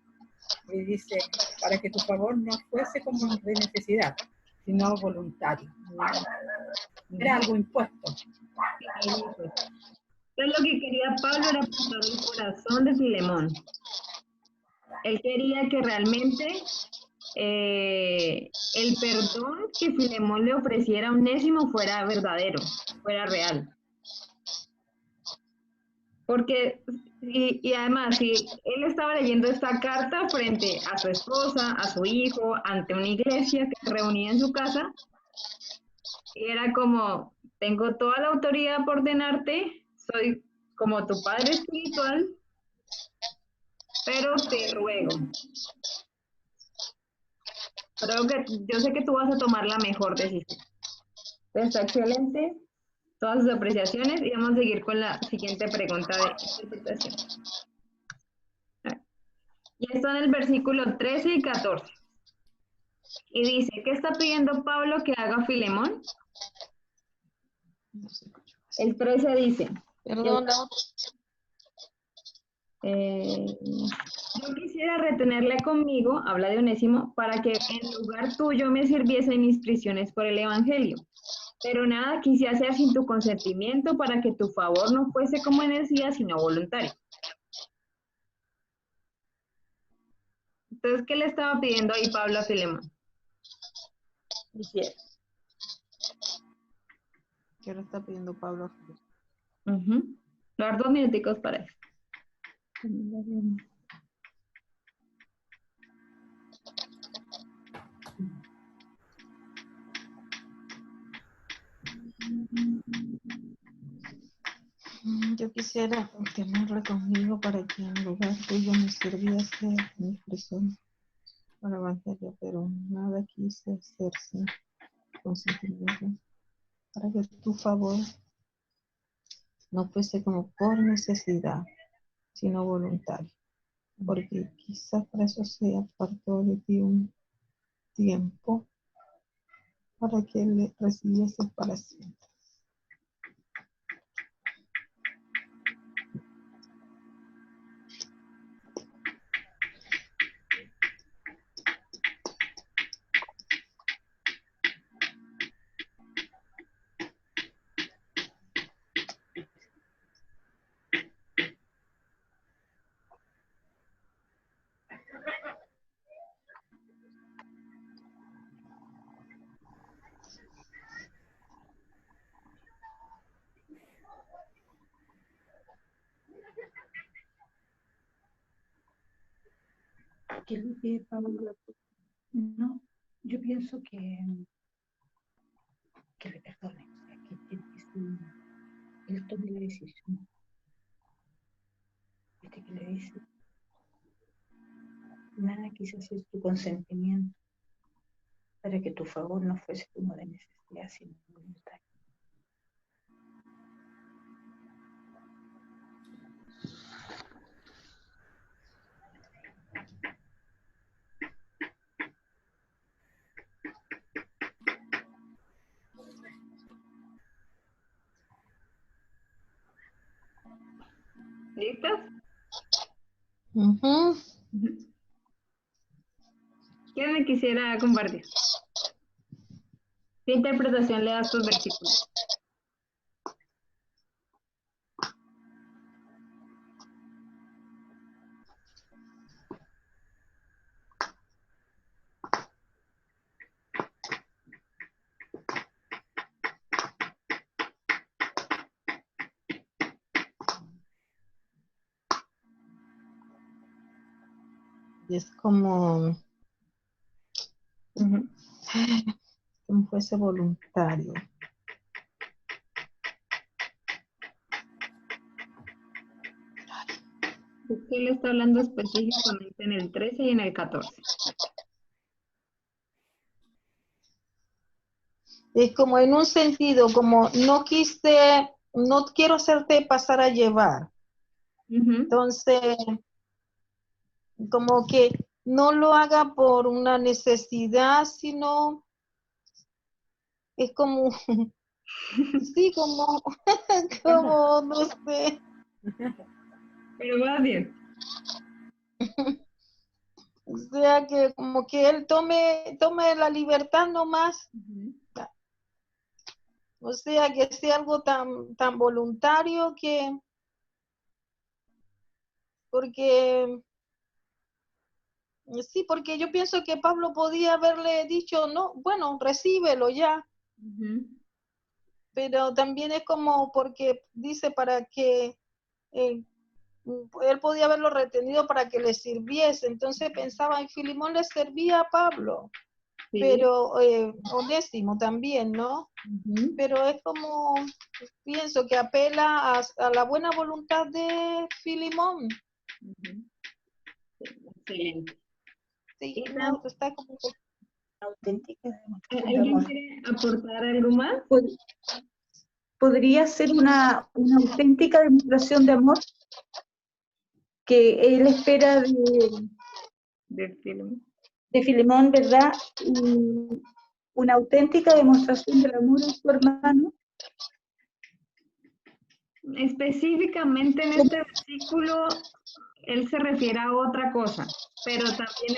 Y dice, para que tu favor no fuese como de necesidad, sino voluntario. Era algo impuesto. Entonces, lo que quería Pablo era apuntar el corazón de Filemón. Él quería que realmente el perdón que Filemón le ofreciera a Onésimo fuera verdadero, fuera real. Porque, y además, si él estaba leyendo esta carta frente a su esposa, a su hijo, ante una iglesia que se reunía en su casa, y era como, tengo toda la autoridad por ordenarte, soy como tu padre espiritual, pero te ruego. Creo que yo sé que tú vas a tomar la mejor decisión. Está excelente todas sus apreciaciones y vamos a seguir con la siguiente pregunta de interpretación. Y está en el versículo 13 y 14. Y dice, ¿qué está pidiendo Pablo que haga Filemón? El 13 dice, Perdón, yo quisiera retenerle conmigo, habla de Onésimo, para que en lugar tuyo me sirviese en mis prisiones por el Evangelio. Pero nada quise hacer sin tu consentimiento para que tu favor no fuese como necesidad, sino voluntario. Entonces, ¿qué le estaba pidiendo ahí Pablo a Filemón? ¿qué le está pidiendo Pablo? Dar 2 minuticos para eso. Yo quisiera tenerla conmigo para que en lugar tuyo me sirviese en mi prisión para el Evangelio, pero nada quise hacer sin consentimiento, para que tu favor no fuese como por necesidad, sino voluntario, porque quizás para eso se apartó de ti un tiempo para que le recibieses para siempre. ¿Qué es lo que Pablo? No, yo pienso que le perdone, o sea, que él tome la decisión. Viste que le dice, nada quise hacer tu consentimiento para que tu favor no fuese como de necesidad, sino de voluntad. ¿Listos? Ujú. ¿Quién me quisiera compartir? ¿Qué interpretación le da a estos versículos? Es como fuese voluntario. Usted le está hablando específicamente en el 13 y en el 14. Es como en un sentido, como no quiero hacerte pasar a llevar. Entonces, como que no lo haga por una necesidad, sino es como, sí, como, como, no sé. Pero va bien. O sea, que como que él tome la libertad nomás. O sea, que sea algo tan voluntario que, porque, sí, porque yo pienso que Pablo podía haberle dicho, no, bueno, recíbelo ya. Pero también es como porque dice para que él podía haberlo retenido para que le sirviese. Entonces pensaba, y Filemón le servía a Pablo, Sí. pero Onésimo también, ¿no? Pero es como, pienso que apela a la buena voluntad de Filemón. Excelente. Sí, no, está como Auténtica demostración de ¿Alguien amor. quiere aportar algo más? Podría ser una auténtica demostración de amor que él espera de Filemón, ¿verdad? Y una auténtica demostración del amor a su hermano. Específicamente en este versículo, él se refiere a otra cosa, pero también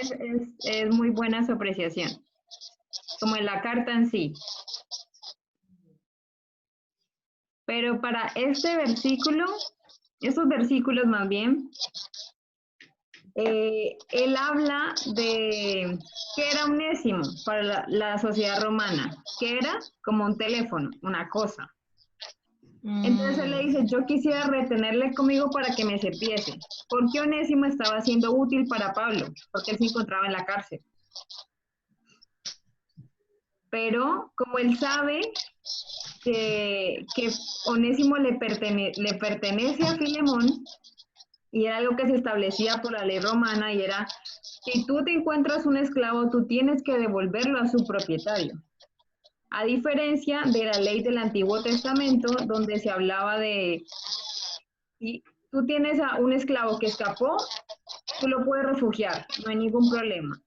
es muy buena su apreciación, como en la carta en sí. Pero para este versículo, estos versículos más bien, él habla de qué era Onésimo para la sociedad romana, que era como un teléfono, una cosa. Entonces él le dice, yo quisiera retenerle conmigo para que me sirviese, porque Onésimo estaba siendo útil para Pablo, porque él se encontraba en la cárcel. Pero como él sabe que Onésimo le pertenece a Filemón, y era algo que se establecía por la ley romana, y era, si tú te encuentras un esclavo, tú tienes que devolverlo a su propietario. A diferencia de la ley del Antiguo Testamento, donde se hablaba de, si tú tienes a un esclavo que escapó, tú lo puedes refugiar, no hay ningún problema.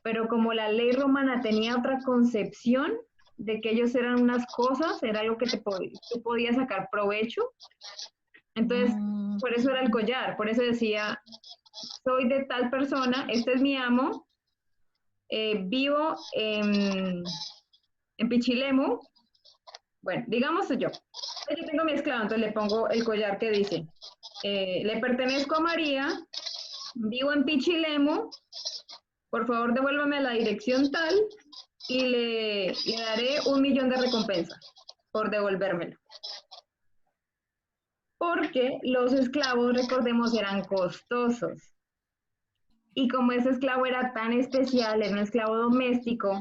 Pero como la ley romana tenía otra concepción de que ellos eran unas cosas, era algo que tú podías sacar provecho, entonces por eso era el collar, por eso decía, soy de tal persona, este es mi amo, vivo en Pichilemu. Bueno, digamos yo tengo mi esclavo, entonces le pongo el collar que dice, le pertenezco a María, vivo en Pichilemu, por favor devuélvame a la dirección tal y le daré 1 millón de recompensa por devolvérmelo. Porque los esclavos, recordemos, eran costosos. Y como ese esclavo era tan especial, era un esclavo doméstico,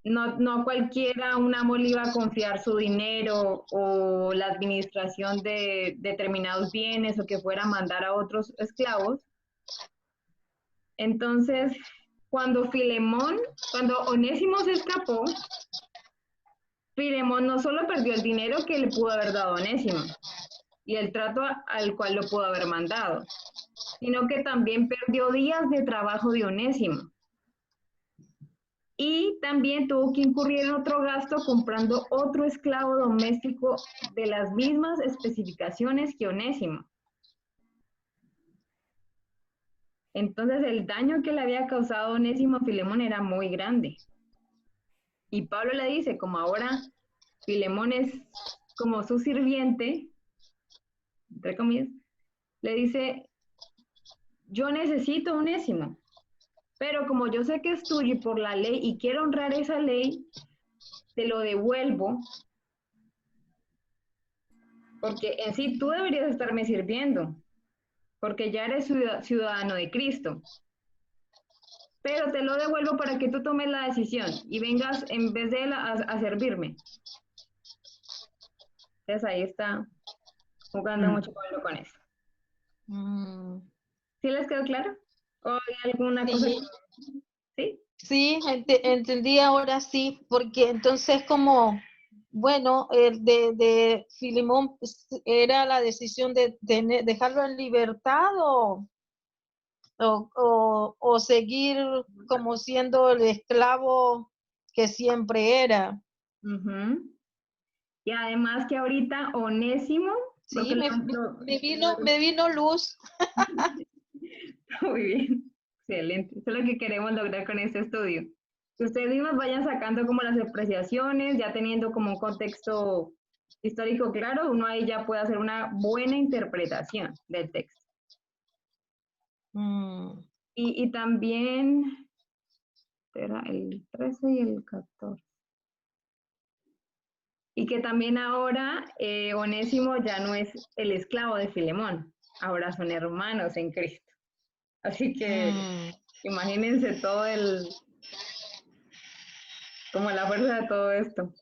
no cualquiera, un amo le iba a confiar su dinero o la administración de determinados bienes o que fuera a mandar a otros esclavos. Entonces, cuando Onésimo se escapó, Filemón no solo perdió el dinero que le pudo haber dado Onésimo y el trato al cual lo pudo haber mandado, sino que también perdió días de trabajo de Onésimo. Y también tuvo que incurrir en otro gasto comprando otro esclavo doméstico de las mismas especificaciones que Onésimo. Entonces el daño que le había causado Onésimo a Filemón era muy grande. Y Pablo le dice, como ahora Filemón es como su sirviente, entre comillas, le dice, yo necesito a Onésimo, pero como yo sé que es tuyo por la ley y quiero honrar esa ley, te lo devuelvo, porque en sí tú deberías estarme sirviendo, porque ya eres ciudadano de Cristo. Pero te lo devuelvo para que tú tomes la decisión y vengas en vez de él a servirme. Entonces ahí está jugando mucho Pablo con eso. ¿Sí les quedó claro? ¿O hay alguna cosa? ¿Sí? Sí, entendí ahora sí, porque entonces como, bueno, el de Filemón pues, era la decisión de dejarlo en libertad o seguir como siendo el esclavo que siempre era. Y además que ahorita Onésimo, sí, me vino luz. Muy bien, excelente. Eso es lo que queremos lograr con este estudio. Que ustedes mismos vayan sacando como las apreciaciones, ya teniendo como un contexto histórico claro, uno ahí ya puede hacer una buena interpretación del texto. Y también, era el 13 y el 14. Y que también ahora Onésimo ya no es el esclavo de Filemón, ahora son hermanos en Cristo. Así que imagínense todo como la fuerza de todo esto.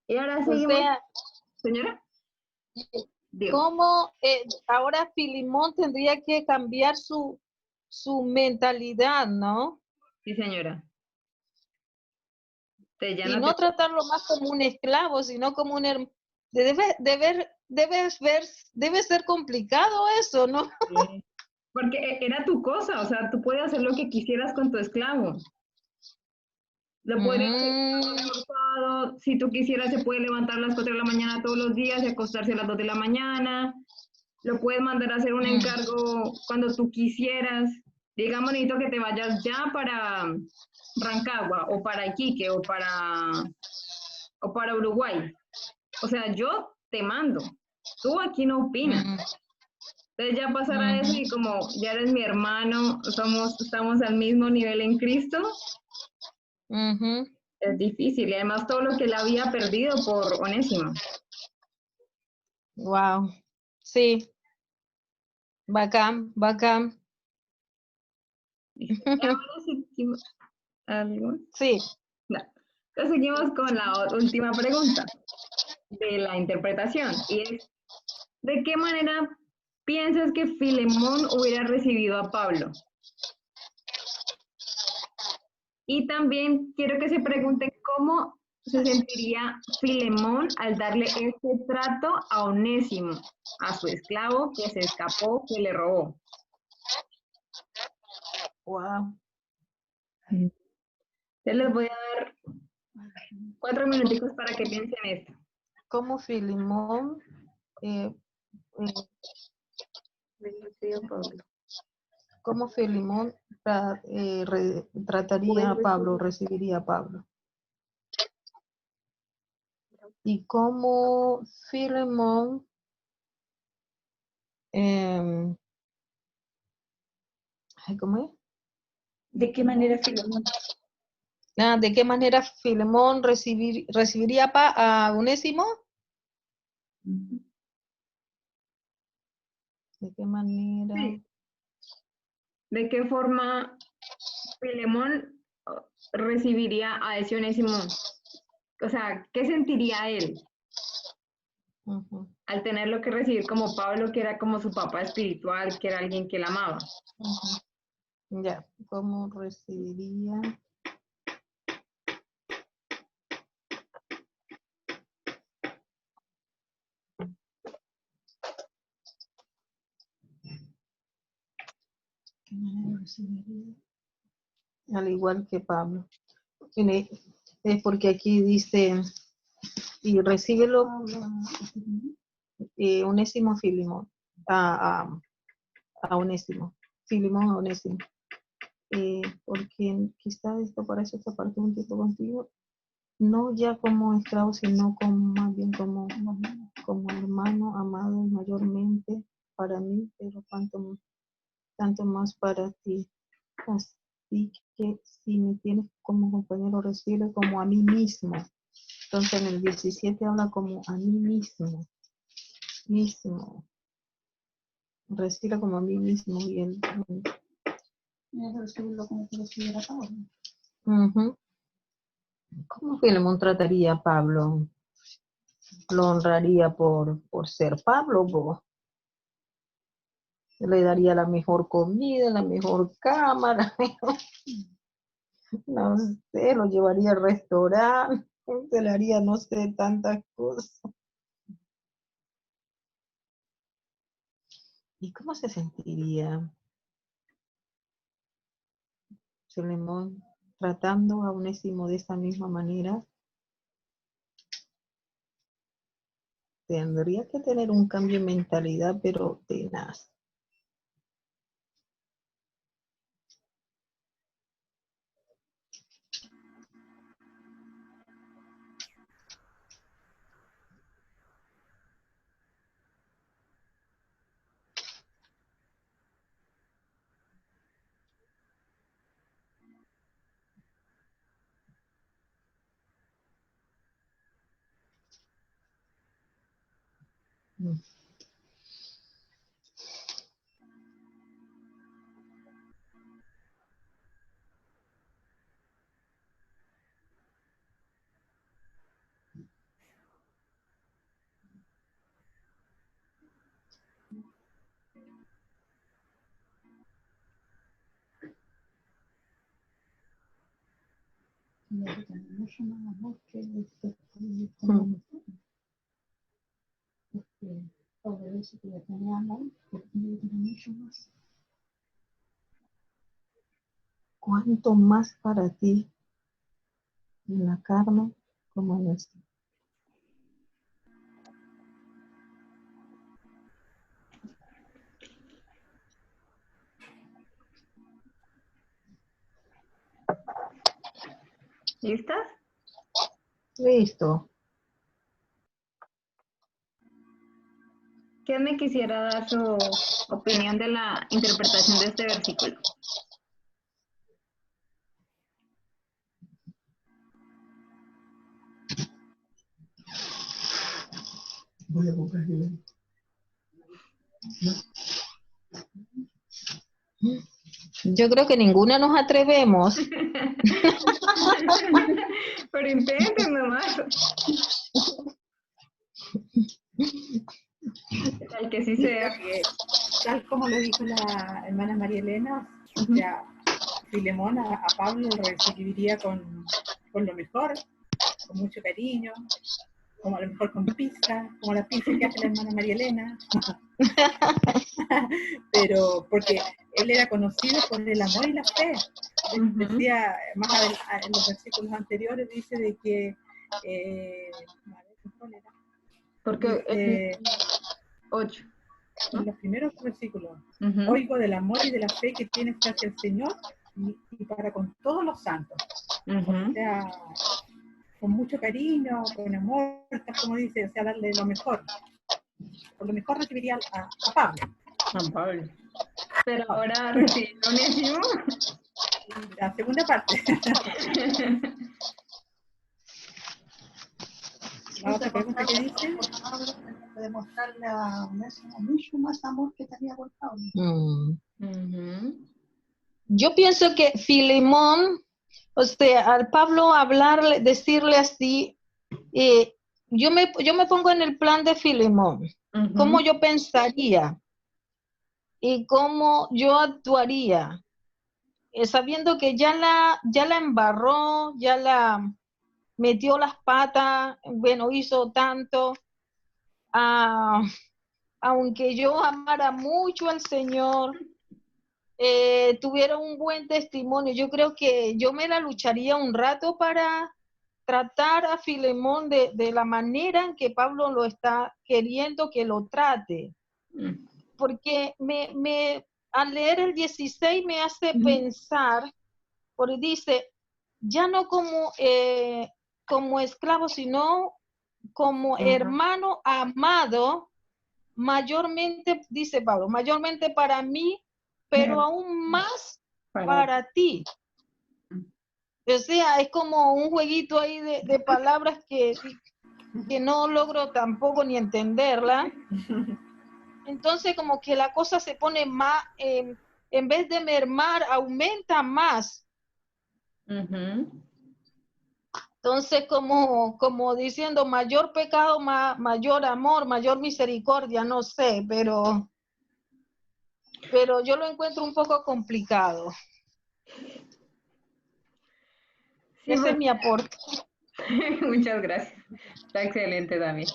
Y ahora seguimos. O sea, señora. ¿Cómo ahora Filemón tendría que cambiar su mentalidad, no? Sí, señora. Y no tratarlo más como un esclavo, sino como un debe ser complicado eso, ¿no? Sí. Porque era tu cosa, o sea, tú puedes hacer lo que quisieras con tu esclavo. Lo podrías hacer forzado, si tú quisieras se puede levantar a las 4 de la mañana todos los días y acostarse a las 2 de la mañana. Lo puedes mandar a hacer un encargo cuando tú quisieras. Digamos, necesito que te vayas ya para Rancagua o para Iquique o para Uruguay. O sea, yo te mando. Tú aquí no opinas. Entonces ya pasará eso y como ya eres mi hermano, estamos al mismo nivel en Cristo, es difícil. Y además todo lo que él había perdido por Onésimo. Wow. Sí. Bacán. ¿Algo? Sí. No. Entonces seguimos con la última pregunta de la interpretación. Y es, ¿de qué manera piensas que Filemón hubiera recibido a Pablo? Y también quiero que se pregunten cómo se sentiría Filemón al darle este trato a Onésimo, a su esclavo que se escapó, que le robó. Wow. Yo les voy a dar 4 minuticos para que piensen esto. ¿Cómo Filemón cómo Filemón trataría a Pablo, recibiría a Pablo? Y cómo Filemón ¿cómo es? ¿De qué manera Filemón? ¿De qué manera Filemón recibiría a Onésimo? ¿De qué manera? Sí. ¿de qué forma Filemón recibiría a ese Onésimo? O sea, ¿qué sentiría él Ujú, al tenerlo que recibir como Pablo, que era como su papá espiritual, que era alguien que él amaba? ujú. Ya, ¿cómo recibiría? ¿Qué manera recibiría? Al igual que Pablo. Mire, es porque aquí dice, y recíbelo Onésimo Filemón, a Onésimo, Filemón a Onésimo. Porque quizá esto para eso esta parte un tiempo contigo, no ya como esclavo, sino como, más bien como hermano amado mayormente para mí, pero tanto más para ti. Así que si me tienes como compañero, recibe como a mí mismo. Entonces en el 17 habla como a mí mismo. Recibe como a mí mismo. Y él, recibirlo como que recibiera Pablo. ujú. ¿Cómo Filemón trataría a Pablo? Lo honraría por ser Pablo, po. Le daría la mejor comida, la mejor cama, no sé, lo llevaría al restaurante, se le haría, no sé, tantas cosas. ¿Y cómo se sentiría Filemón tratando a Onésimo de esa misma manera? Tendría que tener un cambio de mentalidad, pero tenaz. Mm. Tenía que tener mucho más amor que porque todo eso que ya tenía amor, pero tenía que tener mucho más. ¿Cuánto más para ti en la carne como en esto? ¿Listas? Listo. ¿Quién me quisiera dar su opinión de la interpretación de este versículo? Voy a buscar el... Yo creo que ninguna nos atrevemos. Pero intenten nomás. Tal que sí sea. Porque, tal como lo dijo la hermana María Elena, o sea, Filemón a Pablo lo recibiría con lo mejor, con mucho cariño, como a lo mejor con pizza, como la pizza que hace la hermana María Elena. Pero porque él era conocido por el amor y la fe. Decía, en los versículos anteriores, dice de que, ¿cuál era? Porque Dice, 8. en los primeros versículos, oigo del amor y de la fe que tienes hacia el Señor y para con todos los santos. O sea, con mucho cariño, con amor, como dice, o sea, darle lo mejor. Por lo mejor recibiría a Pablo. A Pablo. Pero ahora recibir a Onésimo. La segunda parte. La otra pregunta que dice, demostrarle a Onésimo mucho más amor que tenía por Pablo. Mm. Yo pienso que Filemón, o sea, al Pablo hablarle, decirle así, yo me pongo en el plan de Filemón, cómo yo pensaría y cómo yo actuaría, sabiendo que ya la embarró, ya la metió las patas, bueno, hizo tanto, aunque yo amara mucho al Señor, tuviera un buen testimonio. Yo creo que yo me la lucharía un rato para tratar a Filemón de la manera en que Pablo lo está queriendo que lo trate. Porque al leer el 16 me hace pensar, porque dice, ya no como esclavo, sino como hermano amado, mayormente, dice Pablo, mayormente para mí, pero aún más para ti. O sea, es como un jueguito ahí de palabras que no logro tampoco ni entenderla. Entonces como que la cosa se pone más, en vez de mermar, aumenta más. Entonces como diciendo mayor pecado, mayor amor, mayor misericordia, no sé, pero yo lo encuentro un poco complicado. Sí, ese es mi aporte. Muchas gracias. Está excelente también.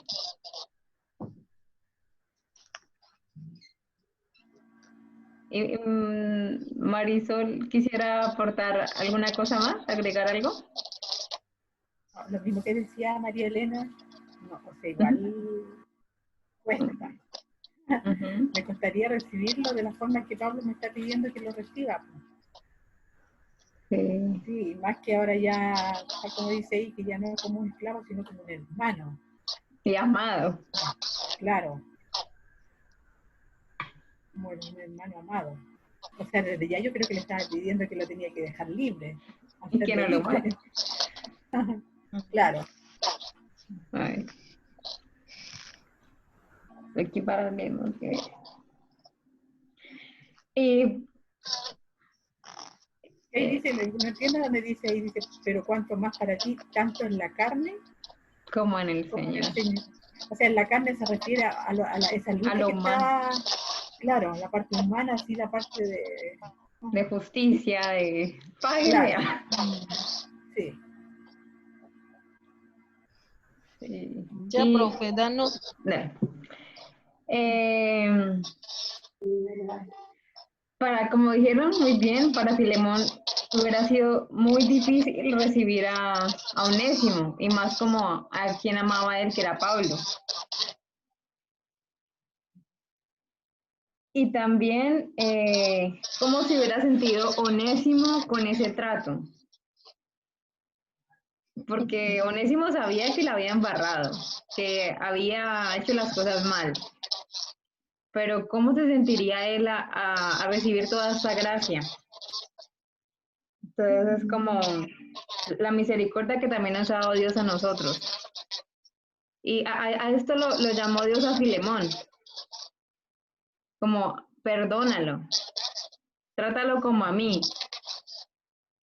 Y, Marisol, ¿quisiera aportar alguna cosa más? ¿Agregar algo? No, lo mismo que decía María Elena, no, o sea, igual cuesta. Me costaría recibirlo de la forma que Pablo me está pidiendo que lo reciba. Sí, más que ahora ya, como dice ahí, que ya no es como un esclavo, sino como un hermano. Y amado. Claro. Como un hermano amado. O sea, desde ya yo creo que le estaba pidiendo que lo tenía que dejar libre. Y que no lo mate. Claro. Ay. Aquí para el mismo que... Y... Ahí dice, no entiendo dónde dice, ahí dice, pero cuánto más para ti, tanto en la carne como en el Señor. O sea, en la carne se refiere a esa lucha que está, claro, la parte humana, sí, la parte de justicia, de claro. Sí. Sí. Ya, profe, danos. Para, como dijeron muy bien, para Filemón hubiera sido muy difícil recibir a Onésimo, y más como a quien amaba a él, que era Pablo. Y también, ¿cómo se hubiera sentido Onésimo con ese trato? Porque Onésimo sabía que la había embarrado, que había hecho las cosas mal. Pero ¿cómo se sentiría él a recibir toda esta gracia? Entonces es como la misericordia que también nos ha dado Dios a nosotros. Y a esto lo llamó Dios a Filemón. Como, perdónalo. Trátalo como a mí.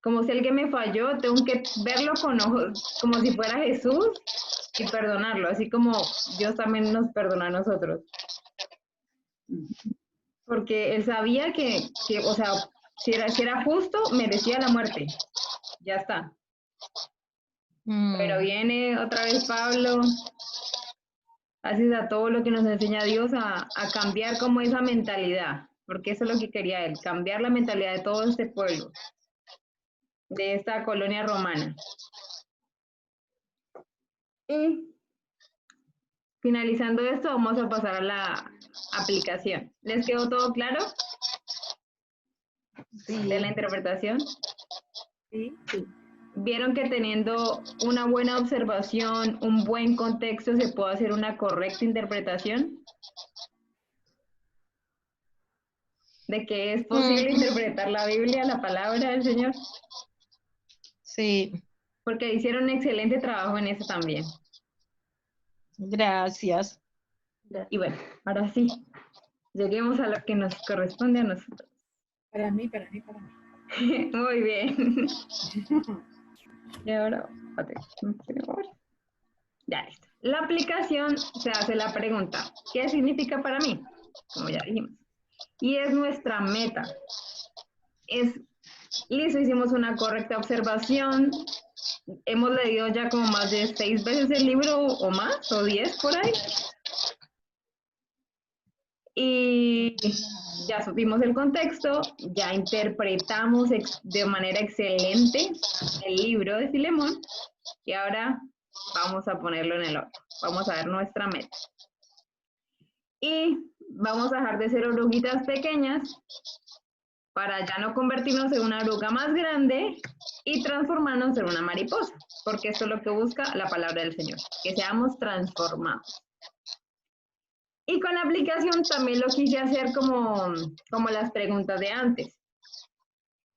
Como si alguien me falló, tengo que verlo con ojos, como si fuera Jesús, y perdonarlo, así como Dios también nos perdona a nosotros. Porque él sabía que o sea, si era justo, merecía la muerte. Ya está. Pero viene otra vez Pablo, gracias a todo lo que nos enseña Dios, a cambiar como esa mentalidad, porque eso es lo que quería él, cambiar la mentalidad de todo este pueblo, de esta colonia romana. Y finalizando esto, vamos a pasar a la aplicación. ¿Les quedó todo claro? Sí. ¿De la interpretación? Sí. ¿Vieron que teniendo una buena observación, un buen contexto, se puede hacer una correcta interpretación? ¿De que es posible interpretar la Biblia, la palabra del Señor? Sí. Porque hicieron un excelente trabajo en eso también. Gracias. Y bueno, ahora sí, lleguemos a lo que nos corresponde a nosotros. Para mí. Muy bien. Y ahora, ya listo. La aplicación se hace la pregunta, ¿qué significa para mí? Como ya dijimos. Y es nuestra meta. Listo, hicimos una correcta observación. Hemos leído ya como más de 6 veces el libro o más, o 10 por ahí. Y ya supimos el contexto, ya interpretamos de manera excelente el libro de Filemón y ahora vamos a ponerlo en el otro. Vamos a ver nuestra meta. Y vamos a dejar de ser oruguitas pequeñas para ya no convertirnos en una oruga más grande y transformarnos en una mariposa, porque esto es lo que busca la palabra del Señor, que seamos transformados. Y con la aplicación también lo quise hacer como las preguntas de antes.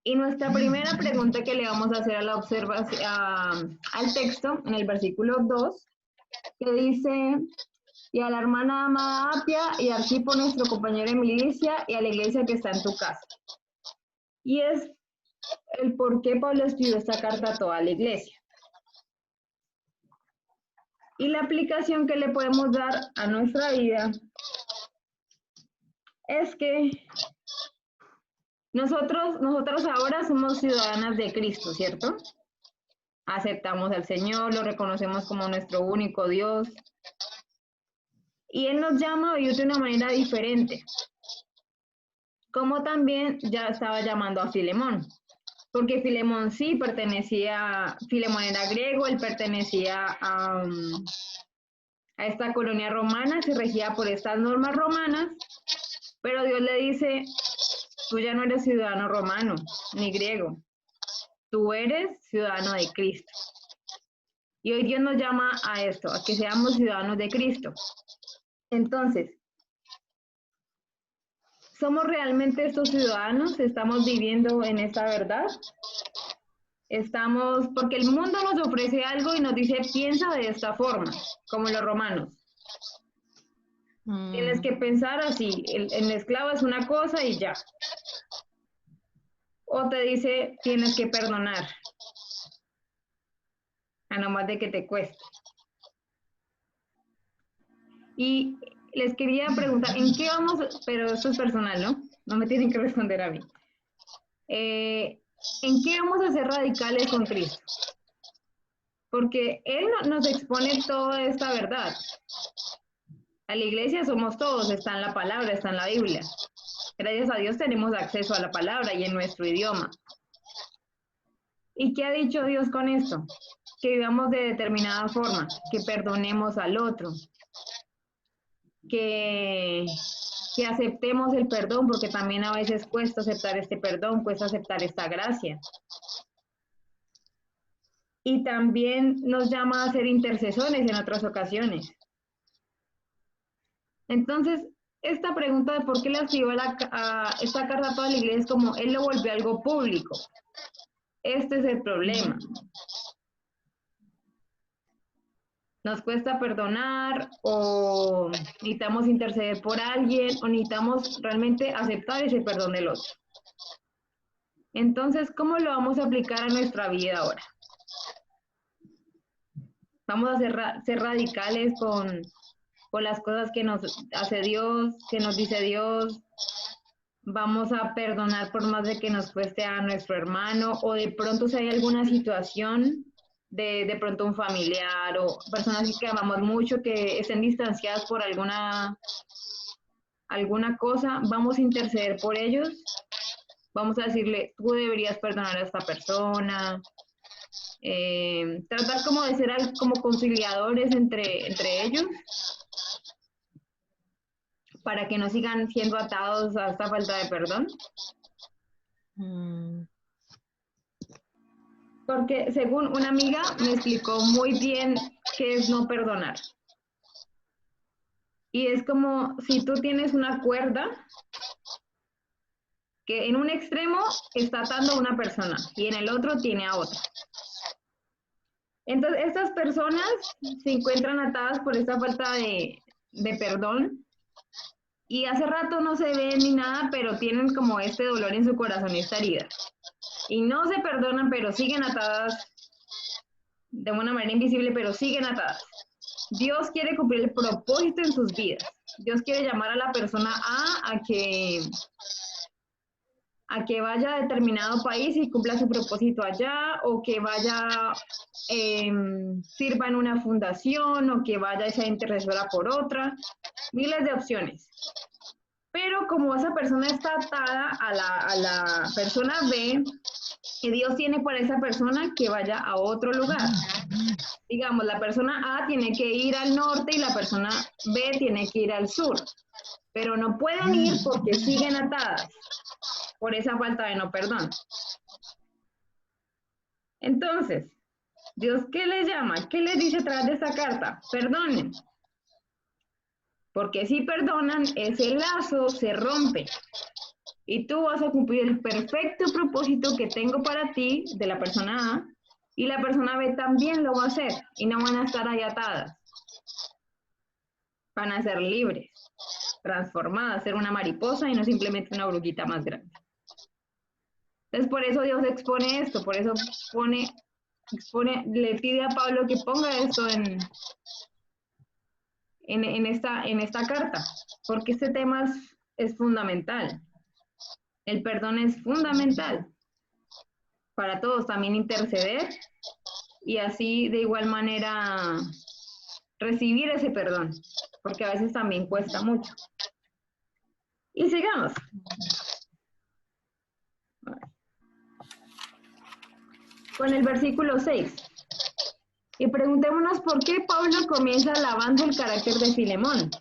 Y nuestra primera pregunta que le vamos a hacer a la observación, al texto, en el versículo 2, que dice, y a la hermana amada Apia, y a Arquipo, nuestro compañero de milicia, y a la iglesia que está en tu casa. Y es el por qué Pablo escribió esta carta a toda la iglesia. Y la aplicación que le podemos dar a nuestra vida es que nosotros ahora somos ciudadanas de Cristo, ¿cierto? Aceptamos al Señor, lo reconocemos como nuestro único Dios. Y Él nos llama a vivir de una manera diferente. Como también ya estaba llamando a Filemón. Porque Filemón sí pertenecía, Filemón era griego, él pertenecía a esta colonia romana, se regía por estas normas romanas, pero Dios le dice, tú ya no eres ciudadano romano, ni griego, tú eres ciudadano de Cristo. Y hoy Dios nos llama a esto, a que seamos ciudadanos de Cristo. Entonces, ¿somos realmente estos ciudadanos? ¿Estamos viviendo en esta verdad? Porque el mundo nos ofrece algo y nos dice, piensa de esta forma, como los romanos. Tienes que pensar así, el esclavo es una cosa y ya. O te dice, tienes que perdonar, a no más de que te cueste. Y les quería preguntar, ¿en qué vamos? Pero esto es personal, ¿no? No me tienen que responder a mí. ¿En qué vamos a ser radicales con Cristo? Porque Él nos expone toda esta verdad. A la iglesia somos todos, está en la palabra, está en la Biblia. Gracias a Dios tenemos acceso a la palabra y en nuestro idioma. ¿Y qué ha dicho Dios con esto? Que vivamos de determinada forma, que perdonemos al otro, que aceptemos el perdón, porque también a veces cuesta aceptar este perdón, cuesta aceptar esta gracia. Y también nos llama a ser intercesores en otras ocasiones. Entonces, esta pregunta de por qué le escribió esta carta a toda la iglesia es como Él lo volvió algo público. Este es el problema. Nos cuesta perdonar o necesitamos interceder por alguien o necesitamos realmente aceptar ese perdón del otro. Entonces, ¿cómo lo vamos a aplicar a nuestra vida ahora? Vamos a ser radicales con las cosas que nos hace Dios, que nos dice Dios. Vamos a perdonar por más de que nos cueste a nuestro hermano o de pronto si hay alguna situación de pronto un familiar o personas que amamos mucho que estén distanciadas por alguna cosa, vamos a interceder por ellos, vamos a decirle, tú deberías perdonar a esta persona, tratar como de ser como conciliadores entre ellos, para que no sigan siendo atados a esta falta de perdón. Porque según una amiga me explicó muy bien qué es no perdonar. Y es como si tú tienes una cuerda que en un extremo está atando a una persona y en el otro tiene a otra. Entonces, estas personas se encuentran atadas por esta falta de perdón y hace rato no se ven ni nada, pero tienen como este dolor en su corazón y esta herida. y no se perdonan, pero siguen atadas de una manera invisible, pero siguen atadas. Dios quiere cumplir el propósito en sus vidas. Dios quiere llamar a la persona a que vaya a determinado país y cumpla su propósito allá, o que vaya, sirva en una fundación, o que vaya a ser intercesora por otra, miles de opciones. Pero como esa persona está atada a la persona B, que Dios tiene para esa persona que vaya a otro lugar. Digamos, la persona A tiene que ir al norte y la persona B tiene que ir al sur, pero no pueden ir porque siguen atadas por esa falta de no perdón. Entonces, ¿Dios qué les llama? ¿Qué les dice a través de esta carta? Perdonen. Porque si perdonan, ese lazo se rompe. Y tú vas a cumplir el perfecto propósito que tengo para ti de la persona A, y la persona B también lo va a hacer, y no van a estar ahí atadas. Van a ser libres, transformadas, ser una mariposa y no simplemente una oruguita más grande. Entonces, por eso Dios expone esto, por eso le pide a Pablo que ponga esto en esta carta, porque este tema es fundamental. El perdón es fundamental para todos, también interceder y así de igual manera recibir ese perdón, porque a veces también cuesta mucho. Y sigamos. Con el versículo 6. Y preguntémonos por qué Pablo comienza alabando el carácter de Filemón.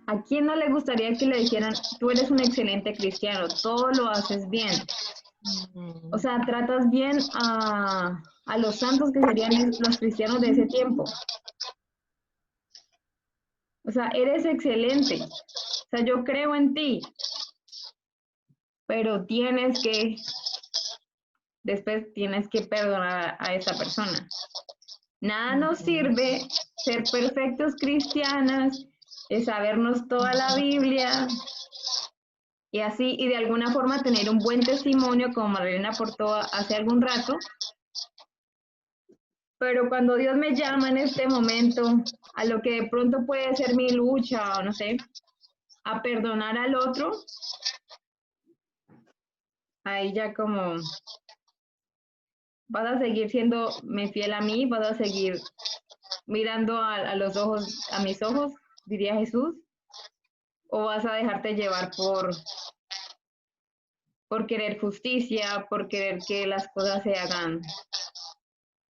¿A quién no le gustaría que le dijeran, tú eres un excelente cristiano, todo lo haces bien? O sea, tratas bien a los santos que serían los cristianos de ese tiempo. O sea, eres excelente. O sea, yo creo en ti. Pero después tienes que perdonar a esa persona. Nada nos sirve ser perfectos cristianas, sabernos toda la Biblia y así, y de alguna forma tener un buen testimonio, como Marlene aportó hace algún rato. Pero cuando Dios me llama en este momento a lo que de pronto puede ser mi lucha, o no sé, a perdonar al otro, ahí ya como vas a seguir siéndome fiel a mí, vas a seguir mirando a los ojos, a mis ojos, diría Jesús, o vas a dejarte llevar por querer justicia, por querer que las cosas se hagan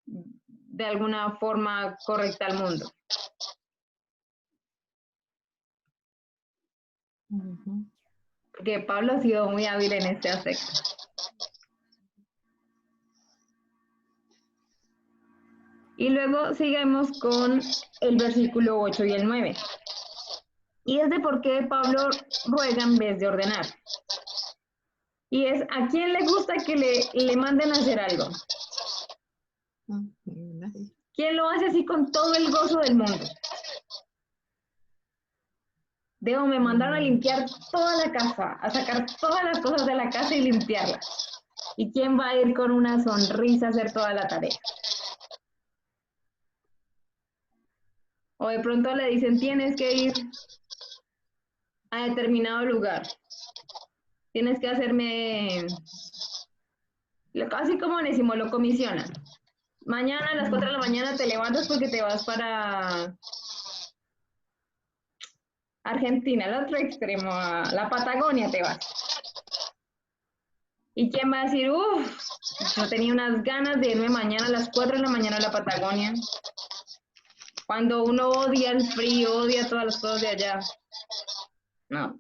de alguna forma correcta al mundo. Porque Pablo ha sido muy hábil en este aspecto. Y luego sigamos con el versículo 8 y el 9. Y es de por qué Pablo ruega en vez de ordenar. Y es, ¿a quién le gusta que le manden a hacer algo? ¿Quién lo hace así con todo el gozo del mundo? Me mandaron a limpiar toda la casa, a sacar todas las cosas de la casa y limpiarlas. ¿Y quién va a ir con una sonrisa a hacer toda la tarea? O de pronto le dicen, tienes que ir a determinado lugar. Tienes que hacerme, así como decimos, lo comisionan. Mañana a las 4 de la mañana te levantas porque te vas para Argentina, al otro extremo, a la Patagonia te vas. ¿Y quién va a decir, yo tenía unas ganas de irme mañana a las 4 de la mañana a la Patagonia? Cuando uno odia el frío, odia todas las cosas de allá. No.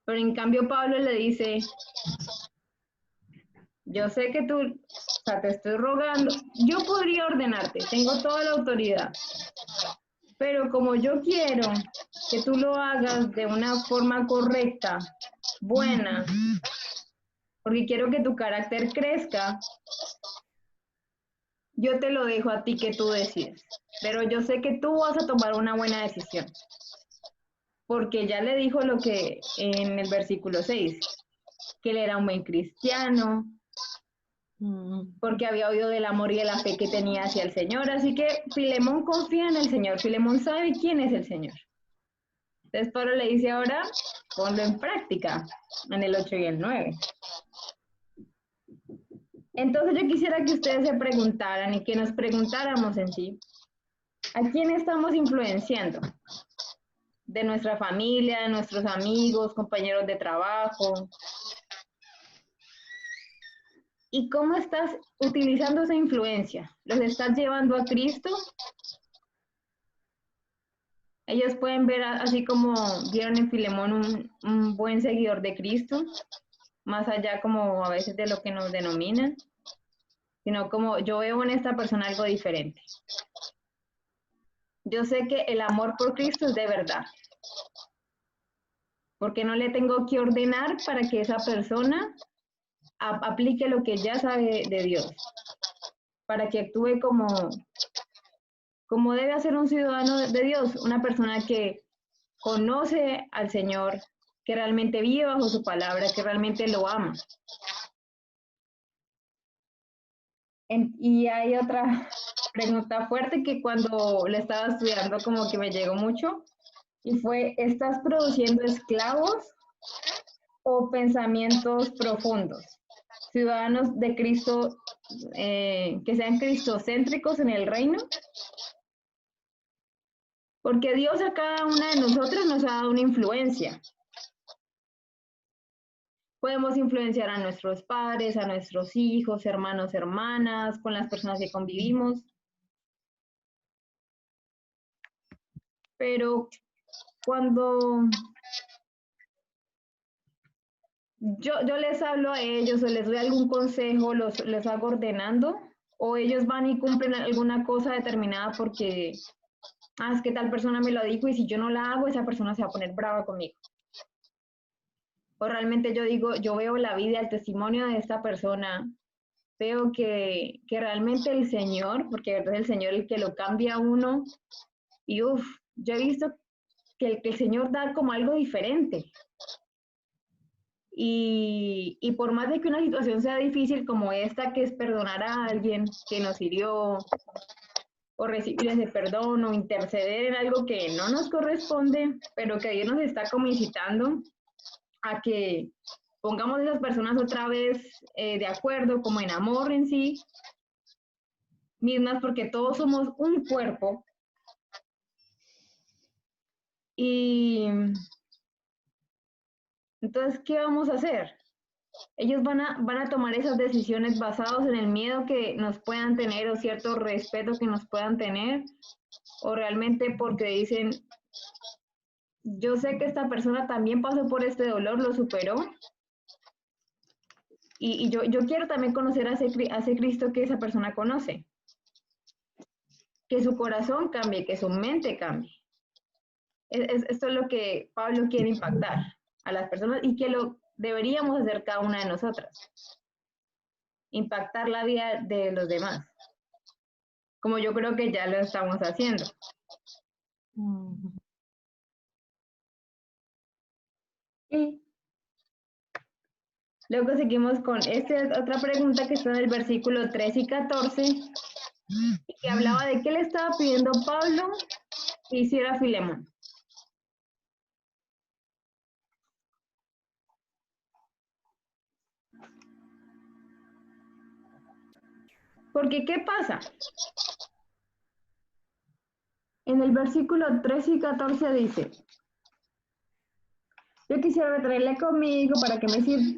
Pero en cambio Pablo le dice, yo sé que tú, o sea, te estoy rogando, yo podría ordenarte, tengo toda la autoridad, pero como yo quiero que tú lo hagas de una forma correcta, buena, porque quiero que tu carácter crezca, yo te lo dejo a ti que tú decides, pero yo sé que tú vas a tomar una buena decisión. porque ya le dijo lo que en el versículo 6, que él era un buen cristiano, porque había oído del amor y de la fe que tenía hacia el Señor. Así que Filemón confía en el Señor, Filemón sabe quién es el Señor. Entonces Pablo le dice ahora, ponlo en práctica, en el 8 y el 9. Entonces yo quisiera que ustedes se preguntaran y que nos preguntáramos en sí, ¿a quién estamos influenciando? De nuestra familia, de nuestros amigos, compañeros de trabajo. ¿Y cómo estás utilizando esa influencia? ¿Los estás llevando a Cristo? Ellos pueden ver, así como vieron en Filemón, un buen seguidor de Cristo, más allá como a veces de lo que nos denominan, sino como yo veo en esta persona algo diferente. Yo sé que el amor por Cristo es de verdad, porque no le tengo que ordenar para que esa persona aplique lo que ya sabe de Dios, para que actúe como debe hacer un ciudadano de Dios, una persona que conoce al Señor, que realmente vive bajo su palabra, que realmente lo ama. Y hay otra pregunta fuerte que cuando lo estaba estudiando como que me llegó mucho, y fue, ¿estás produciendo esclavos o pensamientos profundos? Ciudadanos de Cristo, que sean cristocéntricos en el reino. Porque Dios a cada una de nosotros nos ha dado una influencia. Podemos influenciar a nuestros padres, a nuestros hijos, hermanos, hermanas, con las personas que convivimos. Pero cuando yo les hablo a ellos o les doy algún consejo, les hago ordenando, o ellos van y cumplen alguna cosa determinada porque, es que tal persona me lo dijo y si yo no la hago, esa persona se va a poner brava conmigo. O realmente yo digo, yo veo la vida, el testimonio de esta persona, veo que realmente el Señor, porque es el Señor el que lo cambia a uno, y yo he visto que el Señor da como algo diferente. Y por más de que una situación sea difícil como esta, que es perdonar a alguien que nos hirió, o recibir ese perdón, o interceder en algo que no nos corresponde, pero que Dios nos está como incitando a que pongamos a esas personas otra vez de acuerdo, como en amor en sí mismas, porque todos somos un cuerpo. Y entonces, ¿qué vamos a hacer? Ellos van a tomar esas decisiones basados en el miedo que nos puedan tener o cierto respeto que nos puedan tener, o realmente porque dicen, yo sé que esta persona también pasó por este dolor, lo superó, y yo quiero también conocer a ese Cristo que esa persona conoce. Que su corazón cambie, que su mente cambie. Esto es lo que Pablo quiere impactar a las personas y que lo deberíamos hacer cada una de nosotras. Impactar la vida de los demás. Como yo creo que ya lo estamos haciendo. Y luego seguimos con esta otra pregunta que está en el versículo 13 y 14, y que hablaba de qué le estaba pidiendo Pablo que hiciera Filemón. Porque, ¿qué pasa? En el versículo 13 y 14 dice, yo quisiera traerle conmigo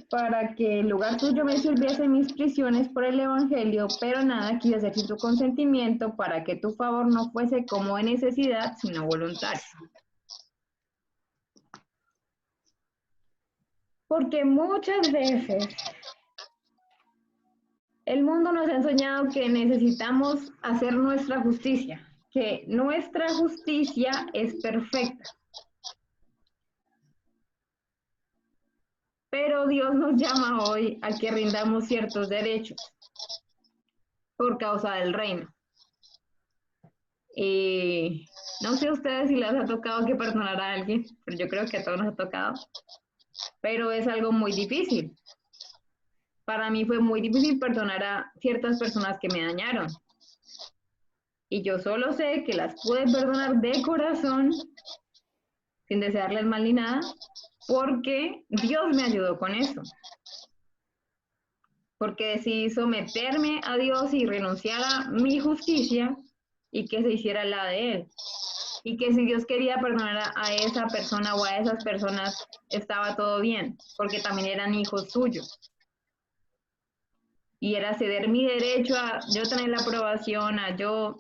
para que en lugar tuyo me sirviese en mis prisiones por el evangelio, pero nada quise hacer sin tu consentimiento, para que tu favor no fuese como de necesidad, sino voluntario. Porque muchas veces el mundo nos ha enseñado que necesitamos hacer nuestra justicia, que nuestra justicia es perfecta. Pero Dios nos llama hoy a que rindamos ciertos derechos por causa del reino. Y no sé a ustedes si les ha tocado que perdonar a alguien, pero yo creo que a todos nos ha tocado. Pero es algo muy difícil. Para mí fue muy difícil perdonar a ciertas personas que me dañaron. Y yo solo sé que las pude perdonar de corazón, sin desearles mal ni nada, porque Dios me ayudó con eso. Porque decidí someterme a Dios y renunciar a mi justicia y que se hiciera la de Él. Y que si Dios quería perdonar a esa persona o a esas personas, estaba todo bien, porque también eran hijos suyos. Y era ceder mi derecho a yo tener la aprobación, a yo,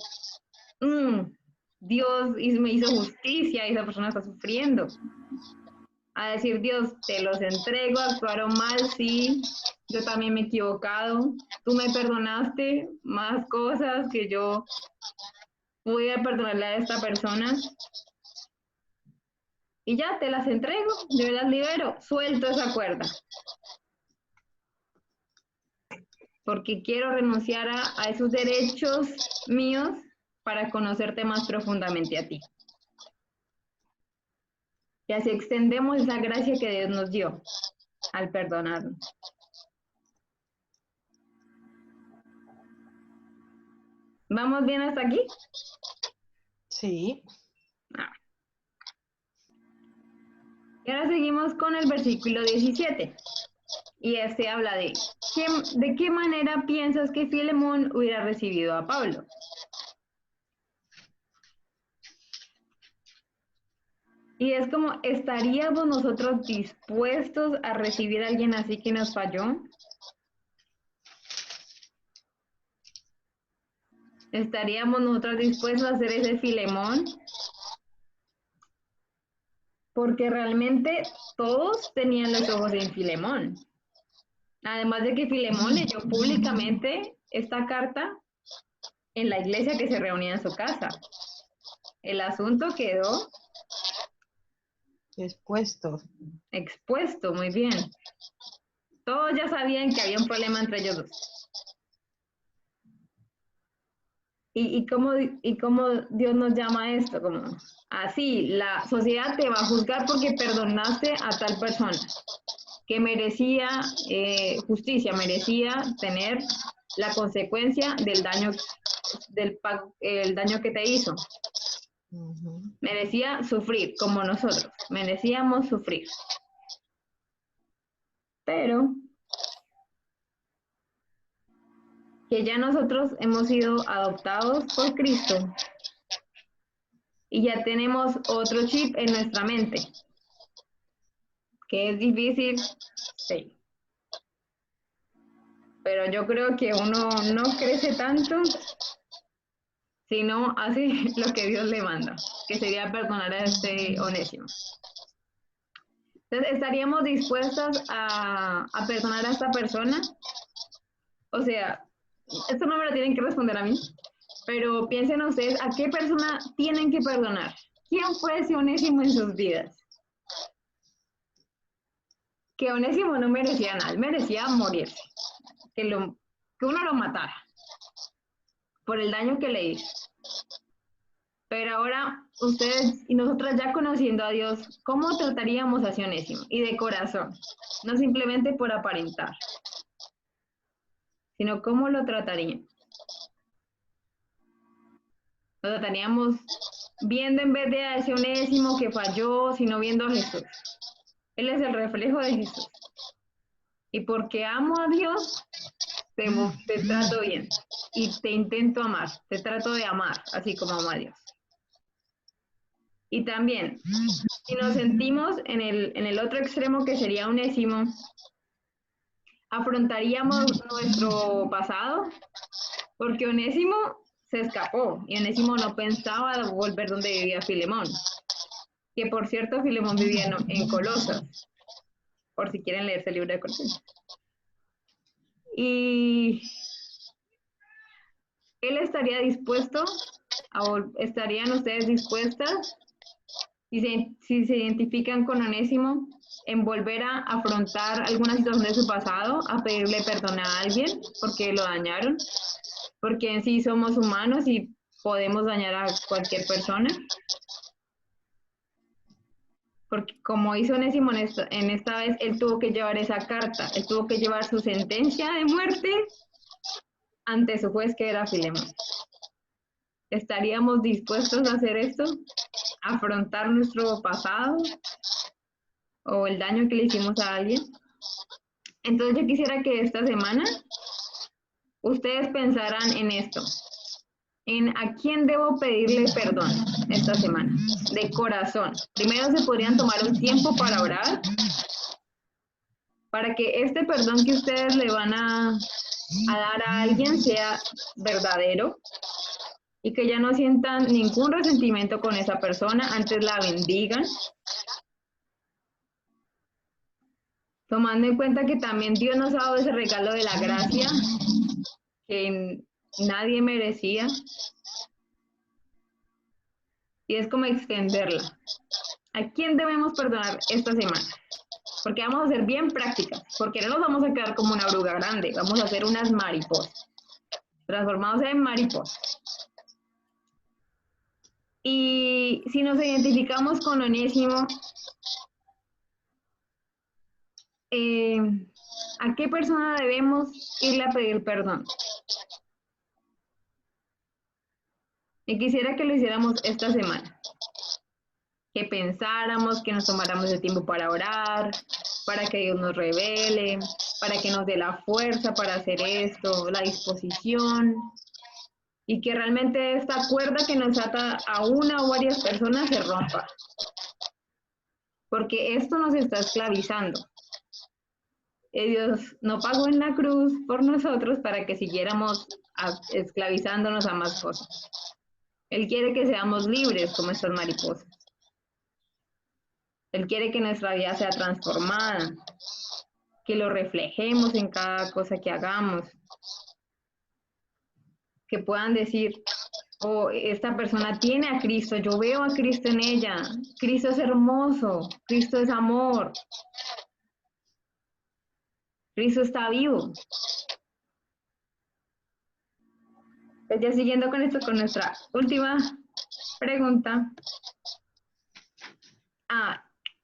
Dios me hizo justicia y esa persona está sufriendo. A decir, Dios, te los entrego, actuaron mal, sí, yo también me he equivocado, tú me perdonaste más cosas que yo pude perdonarle a esta persona. Y ya, te las entrego, yo las libero, suelto esa cuerda. Porque quiero renunciar a esos derechos míos para conocerte más profundamente a ti. Y así extendemos esa gracia que Dios nos dio al perdonarnos. ¿Vamos bien hasta aquí? Sí. Y ahora seguimos con el versículo 17. Y este habla de qué manera piensas que Filemón hubiera recibido a Pablo. Y es como, ¿estaríamos nosotros dispuestos a recibir a alguien así que nos falló? ¿Estaríamos nosotros dispuestos a hacer ese Filemón? Porque realmente todos tenían los ojos en Filemón. Además de que Filemón leyó públicamente esta carta en la iglesia que se reunía en su casa. El asunto quedó expuesto, muy bien. Todos ya sabían que había un problema entre ellos dos. ¿Y cómo Dios nos llama a esto? Como así, la sociedad te va a juzgar porque perdonaste a tal persona que merecía justicia, merecía tener la consecuencia del daño, el daño que te hizo. Merecía sufrir, como nosotros, merecíamos sufrir. Pero que ya nosotros hemos sido adoptados por Cristo y ya tenemos otro chip en nuestra mente, que es difícil, sí. Pero yo creo que uno no crece tanto si no hace lo que Dios le manda, que sería perdonar a este Onésimo. Entonces, ¿estaríamos dispuestas a perdonar a esta persona? O sea, esto no me lo tienen que responder a mí, pero piensen ustedes, ¿a qué persona tienen que perdonar? ¿Quién fue ese Onésimo en sus vidas? Que Onésimo no merecía nada, él merecía morirse, que uno lo matara por el daño que le hizo. Pero ahora, ustedes y nosotras ya conociendo a Dios, ¿cómo trataríamos a ese Onésimo? Y de corazón, no simplemente por aparentar, sino ¿cómo lo trataríamos? Lo trataríamos viendo en vez de a ese Onésimo que falló, sino viendo a Jesús. Él es el reflejo de Jesús. Y porque amo a Dios, te trato bien. Y te intento amar, te trato de amar, así como amo a Dios. Y también, si nos sentimos en el otro extremo que sería Onésimo, afrontaríamos nuestro pasado, porque Onésimo se escapó y Onésimo no pensaba volver donde vivía Filemón, que por cierto Filemón vivía en Colosas, por si quieren leerse el libro de Colosas. Y él estaría dispuesto, estarían ustedes dispuestas, y si se identifican con Onésimo, en volver a afrontar alguna situación de su pasado, a pedirle perdón a alguien porque lo dañaron, porque en sí somos humanos y podemos dañar a cualquier persona. Porque como hizo Onésimo en esta vez, él tuvo que llevar esa carta, él tuvo que llevar su sentencia de muerte ante su juez, que era Filemón. ¿Estaríamos dispuestos a hacer esto? ¿Afrontar nuestro pasado o el daño que le hicimos a alguien? Entonces yo quisiera que esta semana ustedes pensaran en esto, en a quién debo pedirle perdón esta semana, de corazón. Primero se podrían tomar un tiempo para orar, para que este perdón que ustedes le van a dar a alguien sea verdadero y que ya no sientan ningún resentimiento con esa persona, antes la bendigan. Tomando en cuenta que también Dios nos ha dado ese regalo de la gracia que nadie merecía. Y es como extenderla. ¿A quién debemos perdonar esta semana? Porque vamos a ser bien prácticas, porque no nos vamos a quedar como una oruga grande, vamos a hacer unas mariposas, transformados en mariposas. Y si nos identificamos con Onésimo, ¿a qué persona debemos irle a pedir perdón? Y quisiera que lo hiciéramos esta semana. Que pensáramos, que nos tomáramos el tiempo para orar, para que Dios nos revele, para que nos dé la fuerza para hacer esto, la disposición, y que realmente esta cuerda que nos ata a una o varias personas se rompa. Porque esto nos está esclavizando. Dios no pagó en la cruz por nosotros para que siguiéramos esclavizándonos a más cosas. Él quiere que seamos libres como estas mariposas. Él quiere que nuestra vida sea transformada, que lo reflejemos en cada cosa que hagamos, que puedan decir, oh, esta persona tiene a Cristo, yo veo a Cristo en ella, Cristo es hermoso, Cristo es amor, Cristo está vivo. Pues ya siguiendo con esto, con nuestra última pregunta.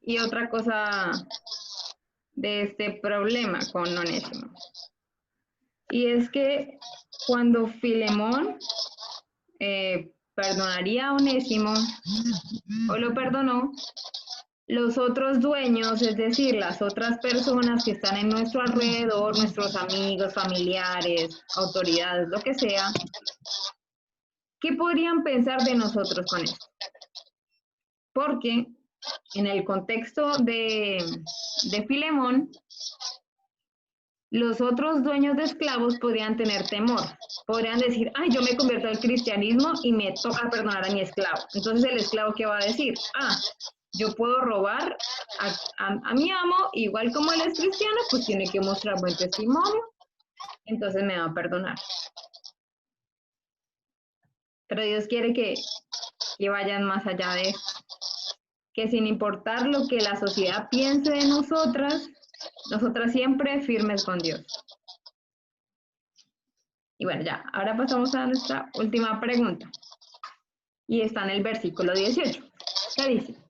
Y otra cosa de este problema con Onésimo. Y es que cuando Filemón perdonaría a Onésimo, o lo perdonó, los otros dueños, es decir, las otras personas que están en nuestro alrededor, nuestros amigos, familiares, autoridades, lo que sea, ¿qué podrían pensar de nosotros con esto? Porque en el contexto de Filemón, los otros dueños de esclavos podrían tener temor. Podrían decir, ay, yo me convierto al cristianismo y me toca perdonar a mi esclavo. Entonces el esclavo, ¿qué va a decir? Yo puedo robar a mi amo, igual como él es cristiano, pues tiene que mostrar buen testimonio, entonces me va a perdonar. Pero Dios quiere que vayan más allá de eso. Que sin importar lo que la sociedad piense de nosotras siempre firmes con Dios. Y bueno, ya, ahora pasamos a nuestra última pregunta. Y está en el versículo 18. ¿Qué dice?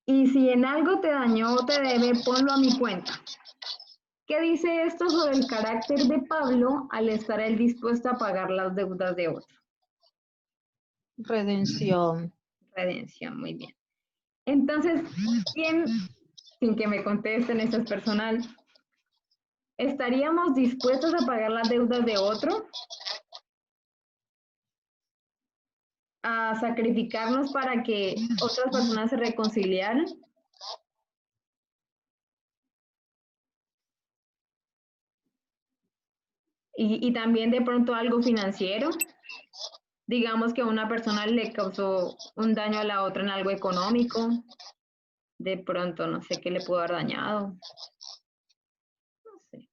Y si en algo te dañó o te debe, ponlo a mi cuenta. ¿Qué dice esto sobre el carácter de Pablo al estar él dispuesto a pagar las deudas de otro? Redención. Redención, muy bien. Entonces, ¿quién, sin que me contesten, esto es personal, estaríamos dispuestos a pagar las deudas de otro? ¿A sacrificarnos para que otras personas se reconciliaran? Y también de pronto algo financiero. Digamos que a una persona le causó un daño a la otra en algo económico. De pronto, no sé qué le pudo haber dañado. No sé.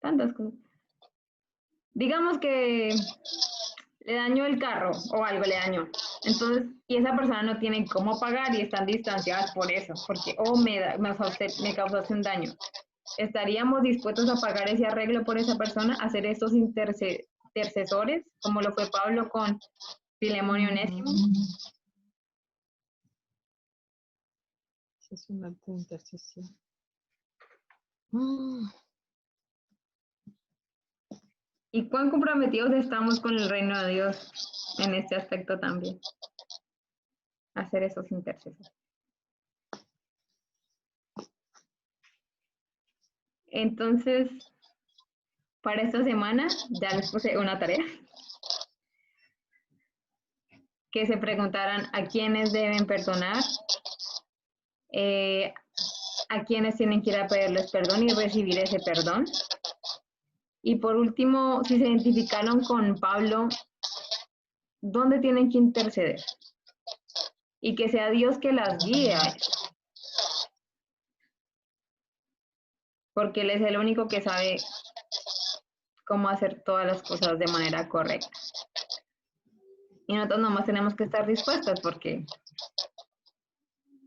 Tantas cosas. Digamos que le dañó el carro o algo le dañó. Entonces, y esa persona no tiene cómo pagar y están distanciadas por eso. Porque, me causaste un daño. ¿estaríamos dispuestos a pagar ese arreglo por esa persona, a ser estos intercesores, como lo fue Pablo con Filemón y Onésimo? Es un acto de intercesión. ¿Y cuán comprometidos estamos con el reino de Dios en este aspecto también? Hacer esos intercesores. Entonces, para esta semana ya les puse una tarea. Que se preguntaran a quiénes deben perdonar, a quiénes tienen que ir a pedirles perdón y recibir ese perdón. Y por último, si se identificaron con Pablo, ¿dónde tienen que interceder? Y que sea Dios que las guíe a eso. Porque Él es el único que sabe cómo hacer todas las cosas de manera correcta. Y nosotros nomás tenemos que estar dispuestos porque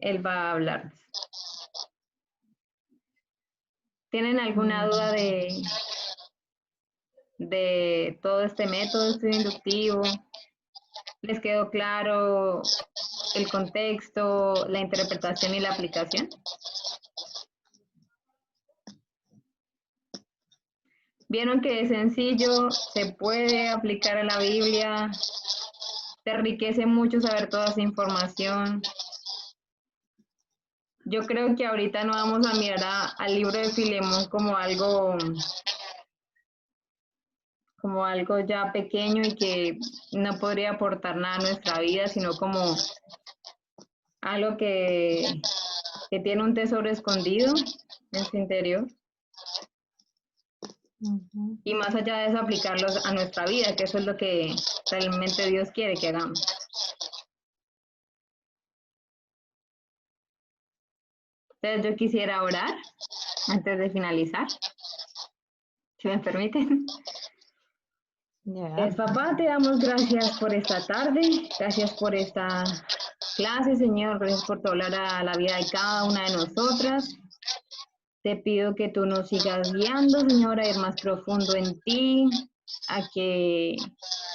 Él va a hablarnos. ¿Tienen alguna duda de todo este método de estudio inductivo? ¿Les quedó claro el contexto, la interpretación y la aplicación? ¿Vieron que es sencillo? Se puede aplicar a la Biblia. Te enriquece mucho saber toda esa información. Yo creo que ahorita no vamos a mirar al libro de Filemón como algo ya pequeño y que no podría aportar nada a nuestra vida, sino como algo que tiene un tesoro escondido en su interior. Y más allá de eso, aplicarlos a nuestra vida, que eso es lo que realmente Dios quiere que hagamos. Entonces yo quisiera orar antes de finalizar, si me permiten. Papá, te damos gracias por esta tarde, gracias por esta clase, Señor, gracias por tu hablar a la vida de cada una de nosotras. Te pido que tú nos sigas guiando, Señor, a ir más profundo en ti, a que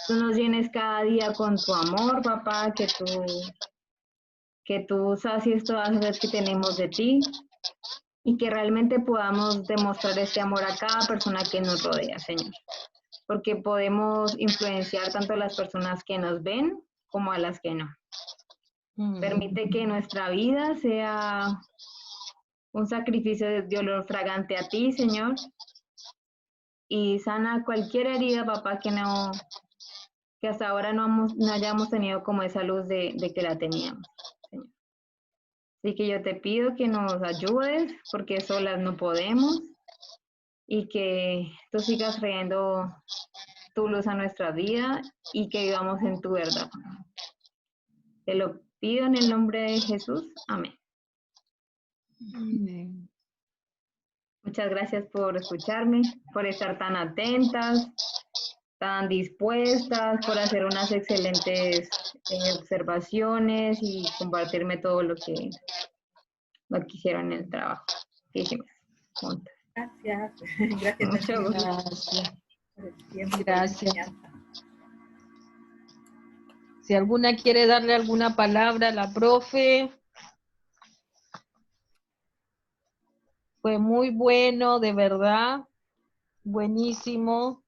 tú nos llenes cada día con tu amor, papá, que tú sacies todas las sed que tenemos de ti y que realmente podamos demostrar este amor a cada persona que nos rodea, Señor. Porque podemos influenciar tanto a las personas que nos ven como a las que no. Permite que nuestra vida sea un sacrificio de olor fragante a ti, Señor, y sana cualquier herida, papá, que hasta ahora no hayamos tenido como esa luz de que la teníamos, Señor. Así que yo te pido que nos ayudes, porque solas no podemos, y que tú sigas trayendo tu luz a nuestra vida y que vivamos en tu verdad. Te lo pido en el nombre de Jesús. Amén. Amén. Muchas gracias por escucharme, por estar tan atentas, tan dispuestas, por hacer unas excelentes observaciones y compartirme todo lo que hicieron en el trabajo que hicimos juntas. Gracias. Gracias. Mucho gusto. Gracias. Por el tiempo, Gracias. por la enseñanza. Si alguna quiere darle alguna palabra a la profe. Fue muy bueno, de verdad. Buenísimo.